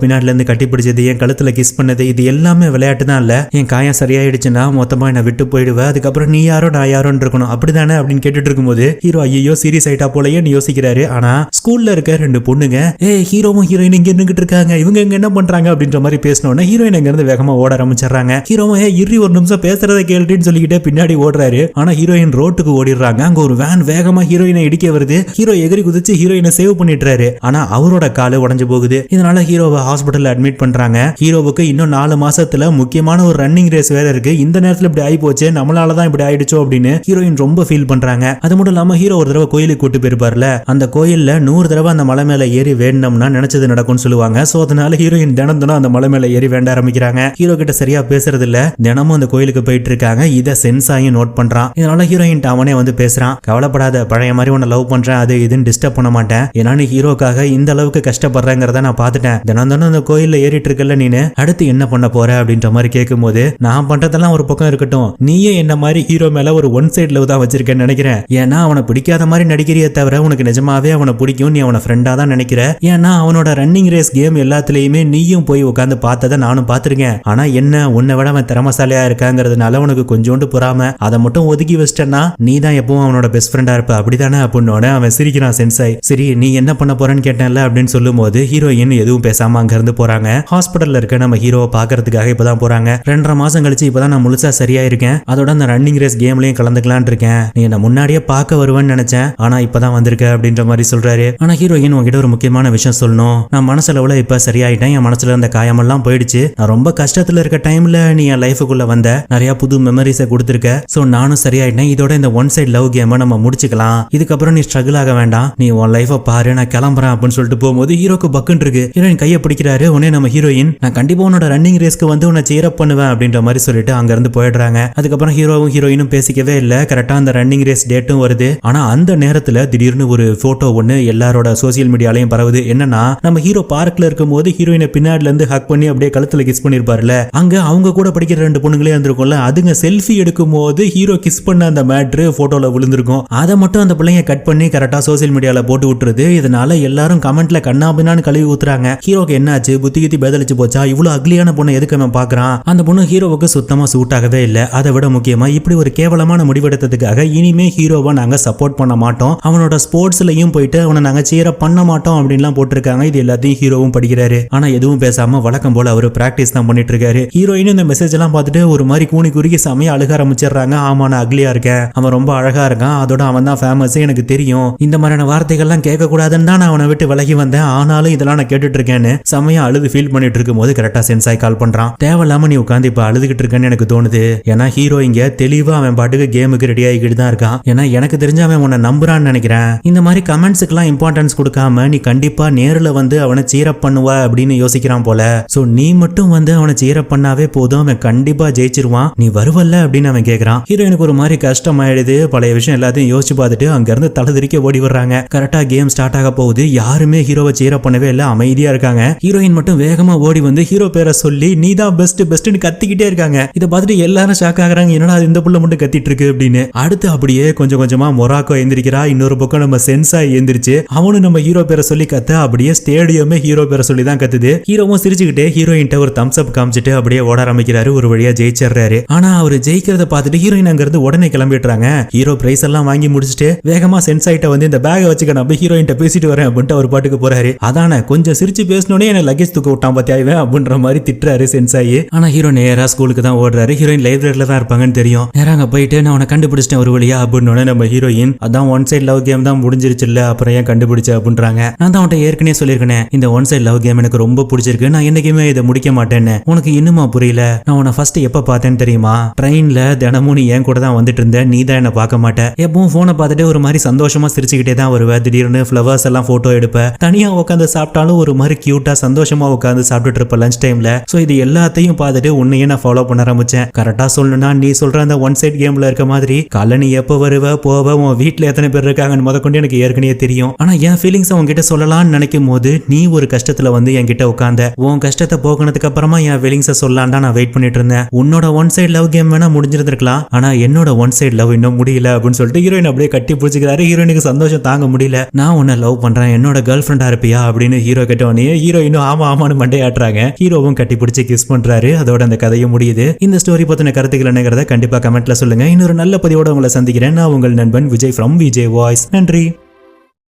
பின்னாடில இருந்து கட்டி பிடிச்சது, என் கழுத்துல கிஸ் பண்ணது, இது எல்லாமே விளையாட்டு தான் இல்ல, என் காயம் சரியாயிடுச்சுன்னா மொத்தமா என்ன விட்டு போயிடுவேன், அதுக்கப்புறம் நீ யாரோ நான் யாரோன்னு இருக்கணும் அப்படிதானே அப்படின்னு கேட்டுட்டு இருக்கும்போது ஹீரோ ஐயோ சீரியஸ் ஆயிட்டா போலயேன்னு யோசிக்கிறாரு. ஆனா ஸ்கூல்ல இருக்க ரெண்டு பொண்ணுங்க ஹீரோவும் ஹீரோயின் இங்க நின்னுட்டு இருக்காங்க, இவங்க இங்க என்ன பண்றாங்க அப்படின்ற மாதிரி பேசினோன்னா ஹீரோயின் அங்க இருந்து வேகமா ஓட ஆரம்பிச்சிடுறாங்க. ஹீரோவும் இரு ஒரு நிமிஷம் பேசுறதை கேளுன்னு சொல்லிக்கிட்டே பின்னாடி ஓடுறாரு. ஆனா ஹீரோயின் ரோட்டுக்கு ஓடிடுறாங்க. அங்க ஒரு வேன் வேகமா ஹீரோயினை இடிக்க வருது. ஹீரோ எகிரி குதிச்சு ஹீரோயினை சேவ் பண்ணிடுறாரு. ஆனா அவரோட காலு உடைஞ்சு போகுது. இதனால ஹீரோவை ஹாஸ்பிட்டல்ல அட்மிட் பண்றாங்க. ஹீரோவுக்கு இன்னும் 4 மாசத்துல முக்கியமான ஒரு ரன்னிங் ரேஸ் வேற இருக்கு, இந்த நேரத்துல இப்படி ஆகி போச்சு, நம்மளாலதான் இப்படி ஆயிடுச்சோ அப்படின்னு ஹீரோயின் ரொம்ப ஃபீல் பண்றாங்க. அது மட்டும் இல்லாம ஹீரோ ஒரு தடவை கோயிலுக்கு கூட்டு போயிருப்பார்ல, அந்த கோயில்ல 100 தடவை அந்த மலை மேல ஏறி வேண்டோம்னா நினைச்சது நடக்கும்னு சொல்லுவாங்க. சோ அதனால ஹீரோயின் தினம் அந்த மலை மேல ஏறி வேண்ட ஆரம்பிக்கிறாங்க. ஹீரோ கிட்ட சரியா பேசுறது இல்ல, தினமும் அந்த கோயிலுக்கு போயிட்டு இருக்காங்க. இத சென்சாயும் நோட் பண்றான். இதனால ஹீரோயின் அவனே வந்து பேசுறான், கவலைப்படாத, பழைய மாதிரி உன்னை லவ் பண்றேன், அது இதுன்னு டிஸ்டர்ப் பண்ண மாட்டேன், ஏன்னா நீ ஹீரோக்காக இந்த அளவுக்கு கஷ்டப்படுறேங்கிறத நான் பாத்துட்டேன், தினம் அந்த கோயில்ல ஏறிட்டு இருக்கல நீனு, அடுத்து என்ன பண்ண போற அப்படின்ற மாதிரி கேட்கும் போது நான் பண்றதெல்லாம் ஒரு பக்கம் இருக்கட்டும், நீயே என்ன மாதிரி ஹீரோ மேல ஒரு ஒன் சைட் லவ் தான் வச்சிருக்கேன்னு நினைக்கிறேன், ஏன்னா அவனை பிடிக்காத மாதிரி நடிக்கிறியே தவிர உனக்கு நிஜமாவே அவனை பிடிக்கும், நீ அவனை ஃப்ரெண்டா தான் நினைக்கிற, ஏன்னா அவனோட ரன்னிங் ரேஸ் கேம் எல்லாத்துலயுமே நீயும் போய் உட்காந்து பார்த்ததை நானும் பார்த்திருக்கேன், ஆனா என்ன உன்னை விட அவன் திறமசாலியா இருக்காங்கிறதுனால உனக்கு கொஞ்சோண்டு பொறாம, அதை மட்டும் ஒதுக்கி வச்சிட்டனா நீ தான் எப்பவும் அவனோட பெஸ்ட் ஃப்ரெண்டா இருப்ப அப்படிதானே அப்படின்னு அவன் சிரிக்கிறான் சென்சாய். சரி நீ என்ன பண்ண போறேன்னு கேட்டேன்ல அப்படின்னு சொல்லும் போது ஹீரோயின் எதுவும் பேசாம அங்க இருந்து போறாங்க. ஹாஸ்பிட்டல்ல இருக்க நம்ம ஹீரோவை பாக்குறதுக்காக இப்பதான் போறாங்க. 2.5 மாசம் கழிச்சு இப்பதான் நான் முழுசா சரியா இருக்கேன், அதோட அந்த ரன்னிங் ரேஸ் கேம்லயும் கலந்துக்கலான் இருக்கேன், நீ என்ன முன்னாடியே பார்க்க வருவேன்னு நினைச்சேன், ஆனா இப்பதான் வந்திருக்க அப்படின்ற மாதிரி சொல்றாரு. ஆனா ஹீரோயின் உங்ககிட்ட ஒரு முக்கியமான விஷயம் சொல்லணும், நான் மனசுல இப்ப சரியாயிட்டேன், என் மனசுல இருந்த காயமெல்லாம் போயிடுச்சு, நான் ரொம்ப கஷ்டத்துல இருக்க டைம்ல நீ என் லைஃபுக்குள்ள வந்த, நிறைய புது மெமரிஸை கொடுத்துருக்க, சோ நானும் சரியாயிட்டேன், இதோட இந்த ஒன் சைட் லவ் கேமை நம்ம முடிச்சுக்கலாம், இதுக்கப்புறம் நீ ஸ்ட்ரகிள் ஆக வேண்டாம், நீ உன் லைஃபை பாரு, நான் கிளம்புறேன் அப்படின்னு சொல்லிட்டு போகும்போது ஹீரோக்கு பக்குன்னு இருக்கு. ஹீரோயின் கையை பிடிக்கிறாரு. உடனே நம்ம ஹீரோயின் நான் கண்டிப்பா உன்னோட ரன்னிங் ரேஸ்க்கு வந்து உன்னை சேர் அப் பண்ணுவேன் அப்படின்ற மாதிரி சொல்லிட்டு அங்க இருந்து போயிடுறாங்க. அதுக்கப்புறம் ஹீரோவும் ஹீரோயினும் பேசிக்கவே இல்ல. கரெக்டா அந்த ரன்னிங் ரேஸ் டேட்டும் வருது. ஆனா அந்த நேரத்துல திடீர்னு ஒரு போட்டோ ஒண்ணு எல்லாரோட சோசியல் மீடியாலையும் பரவுது. என்னன்னா நம்ம ஹீரோ பார்க்ல இருக்கும் போது ஹீரோயினை பின்னாடில இருந்து ஹக் பண்ணி அப்படியே கழுத்துல கிஸ் பண்ணிருப்பாருல, அங்க அவங்க கூட படிக்கிற 2 பொண்ணுங்களே இருந்திருக்கும்ல, அதுங்க செல்ஃபி எடுக்கும் போது ஹீரோ கிஸ் பண்ண அந்த மேட்ரு போட்டோல விழுந்திருக்கும். அதை மட்டும் அந்த பிள்ளைங்க கட் பண்ணி கரெக்டா சோசியல் மீடியால போட்டு விட்டுருது. இதனால எல்லாரும் கமெண்ட்ல கண்ணாபின்னான்னு கழுவி ஊத்துறாங்க. ஹீரோக்கு என்னாச்சு, புத்தி கித்தி பேதலிச்சு போச்சா, இவ்வளவு அக்லியான பொண்ணை எதுக்கு அவன் பாக்குறான், அந்த பொண்ணு ஹீரோவுக்கு சுத்தமா சூட் ஆகவே இல்ல. அதை விட முக்கியமா இப்படி ஒரு கேவலமான முடிவெடுத்ததுக்காக இனிமே ஹீரோவை நாங்க சப்போர்ட் பண்ண மாட்டோம், அவனோட ஸ்போர்ட்ஸ்லயும் போயிட்டு அவனை நாங்க சேர பண்ண மாட்டோம் அப்படின்லாம் போட்டிருக்காங்க. இது எல்லாத்தையும் ஹீரோவும் படிக்கிறாரு. ஆனா எதுவும் பேசாம வழக்கம் போல அவரு பிராக்டிஸ் தான் பண்ணிட்டு இருக்காரு. ஹீரோயின் இந்த மெசேஜ் எல்லாம் பார்த்துட்டு ஒரு மாதிரி கூனி குறுக்கி செமையா அழுக ஆரம்பிச்சிடுறாங்க. ஆமா நான் அக்லியா இருக்கேன், அவன் ரொம்ப அழகா இருக்கான், அதோட அவன் தான் ஃபேமஸ், எனக்கு தெரியும், இந்த மாதிரியான வார்த்தைகள்லாம் கேட்க கூடாதுன்னு தான் நான் அவனை விட்டு விலகி வந்தேன், ஆனாலும் இதெல்லாம் நான் கேட்டுட்டு இருக்கேன்னு செமையா அழுது ஃபீல் பண்ணிட்டு இருக்கும் போது கரெக்டா சென்சாய் கால் பண்றான். தேவையில்லாம நீ உட்காந்து இப்ப அழுதுகிட்டு இருக்கேன்னு எனக்கு தோணுது, ஏன்னா ஹீரோ இங்க தெளிவா அவன் பாட்டுக்கு கேமுக்கு ரெடி ஆகிக்கிட்டு தான் இருக்கான், ஏன்னா எனக்கு தெரிஞ்ச அவன் உன்னை நம்புறான்னு நினைக்கிறேன், இந்த மாதிரி கமெண்ட்ஸுக்கெல்லாம் இம்பார்ட்டன்ஸ் கொடுக்காம நீ கண்டிப்பா நேரில் வந்து அவனை சீரப் பண்ணுவ அப்படின்னு யோசிக்கிறான் போல, சோ நீ மட்டும் வந்து அவனை சீரப் பண்ணாவே போதும், அவன் கண்டிப்பா ஜெயிச்சிருவான், நீ வருவல்ல அப்படின்னு அவன் கேட்கறான். ஹீரோயினுக்கு ஒரு மாதிரி கஷ்டம் ஆயிடுது. பழைய விஷயம் எல்லாத்தையும் யோசிச்சு பார்த்துட்டு அங்க இருந்து தலதிரிக்க ஓடி வர்றாங்க. கரெக்டா கேம் ஸ்டார்ட் ஆக போகுது. யாருமே ஹீரோவை சீரப் பண்ணவே இல்ல, அமைதியா இருக்காங்க. ஹீரோயின் மட்டும் வேகமா ஓடி வந்து ஹீரோ பேரை சொல்லி நீ தான் பெஸ்ட் பெஸ்ட்னு கத்திக்கிட்டே இருக்காங்க. இதை பார்த்துட்டு எல்லாரும் ஷாக் ஆகுறாங்க, என்னடா இந்த புள்ள மட்டும் கத்திட்டு இருக்கு அப்படின்னு. அடுத்து அப்படியே கொஞ்சம் கொஞ்சமா மொராக்கோ எந்திரிக்கிறா. இன்னொரு பக்கம் நம்ம சென்சாய் எந்திரிச்சு அவனும் நம்ம ஹீரோ பேரை சொல்லி கத்த, அப்படியே ஸ்டேடியமே ஹீரோ பேரை சொல்லி தான் கத்துது. ஹீரோவும் சிரிச்சுக்கிட்டே ஹீரோயின்ட்ட ஒரு தம்ஸ் அப் காமிச்சிட்டு அப்படியே ஓட ஆரம்பிக்கிறாரு. ஒரு வழியா ஜெயிச்சிடுறாரு. ஆனா அவர் ஜெயிக்கிறத பார்த்துட்டு ஹீரோயின் அங்க இருந்து உடனே கிளம்பிடுறாங்க. ஹீரோ பிரைஸ் எல்லாம் வாங்கி முடிச்சுட்டு வேகமா சென்சாய்ட்ட வந்து இந்த பேகை வச்சுக்க நான் ஹீரோயின்ட்ட பேசிட்டு வரேன் அப்படின்ட்டு அவர் பாட்டுக்கு போறாரு. அதான கொஞ்சம் சிரிச்சு பேசணுனே என்ன லக்கேஜ் தூக்க விட்டான் பாத்தியாவே அப்படின்ற மாதிரி திட்டுறாரு சென்சாய். ஆனா ஹீரோ நேரா ஸ்கூலுக்கு தான் ஓடுறாரு. ஹீரோயின் லைப்ரரியில தான் இருப்பாங்கன்னு தெரியும். நேரா அங்க போயிட்டு நான் அவனை கண்டுபிடிச்சிட்டேன் ஒரு வழியா அப்படின்னு நம்ம ஹீரோயின் அதான் ஒன் சைட் லவ் கேம் தான் முடிஞ்சிருச்சு இல்ல, அப்புறம் ஏன் கண்டுபிடிச்ச அப்படின்றாங்க. நான் தான் அவன்கிட்ட ஏற்கனவே சொல்லியிருக்கேன், இந்த ஒன் சைட் லவ் கேம் எனக்கு ரொம்ப பிடிச்சிருக்கு, நான் என்னைக்குமே இதை முடிக்க மாட்டேன்னு. உனக்கு இன்னுமா புரியல? நான் உன்னை ஃபர்ஸ்ட் எப்ப பார்த்தேன்னு தெரியுமா? ட்ரெயின்ல தினமும் நீ என் கூட தான் வந்துட்டு இருந்த, நீ தான் என்ன பார்க்க மாட்டேன், எப்பவும் போனை பார்த்துட்டு ஒரு மாதிரி சந்தோஷமா சிரிச்சுக்கிட்டே தான் வருவேன், திடீர்னு ஃபிளவர்ஸ் எல்லாம் போட்டோ எடுப்ப, தனியா உட்காந்து சாப்பிட்டாலும் ஒரு மாதிரி கியூட்டா சந்தோஷமா உட்காந்து சாப்பிட்டுட்டு இருப்ப லஞ்ச் டைம்ல. சோ இது எல்லாத்தையும் பார்த்துட்டு உன்னையே நான் ஃபாலோ பண்ண ஆரம்பிச்சேன். கரெக்டா சொல்லணும்னா நீ சொல்ற அந்த ஒன் சைட் கேம்ல இருக்க மாதிரி காலைல நீ எப்ப வருவ போவ, உன் வீட்டுல எத்தனை பேர் இருக்காங்கன்னு முதற்கொண்டு எனக்கு ஏற்கனவே தெரியும். ஆனா என் ஃபீலிங்ஸ் உன்கிட்ட சொல்லலாம்னு நினைக்கும் போது நீ ஒரு கஷ்டத்துல வந்து என்கிட்ட உட்கார்ந்த, உன் கஷ்டத்தை போக்குனதுக்கு அப்புறமா என் ஃபீலிங்ஸை சொல்லலாம்டா தான் நான் வெயிட் பண்ணிட்டு இருந்தேன். உன்னோட ஒன் சைடு லவ் கேம் வேணா முடிஞ்சிருந்திருக்கலாம், ஆனா என்னோட ஒன் சைடு லவ் இன்னும் முடியல அப்படின்னு சொல்லிட்டு ஹீரோயின் அப்படியே கட்டி பிடிச்சிக்கிறாரு. ஹீரோயினுக்கு சந்தோஷம் தாங்க முடியல. நான் உன்னை லவ் பண்றேன், என்னோட கேர்ள் ஃப்ரெண்டா இருப்பியா அப்படின்னு ஹீரோ கேட்டவனே ஹீரோயினும் ஆமா ஆமான்னு மண்டையாட்டுறாங்க. ஹீரோவும் கட்டி பிடிச்சி கிஸ் பண்றாரு. அதோட அந்த கதையும் முடியுது. இந்த ஸ்டோரி பத்தின கருத்துக்கள் என்னங்கிறத கண்டிப்பா கமெண்ட்ல சொல்லுங்க. இன்னொரு நல்ல பதிவோட உங்களை சந்திக்கிறேன். நான் உங்கள் நண்பன் விஜய் ஃப்ரம் விஜய் வாய்ஸ். நன்றி.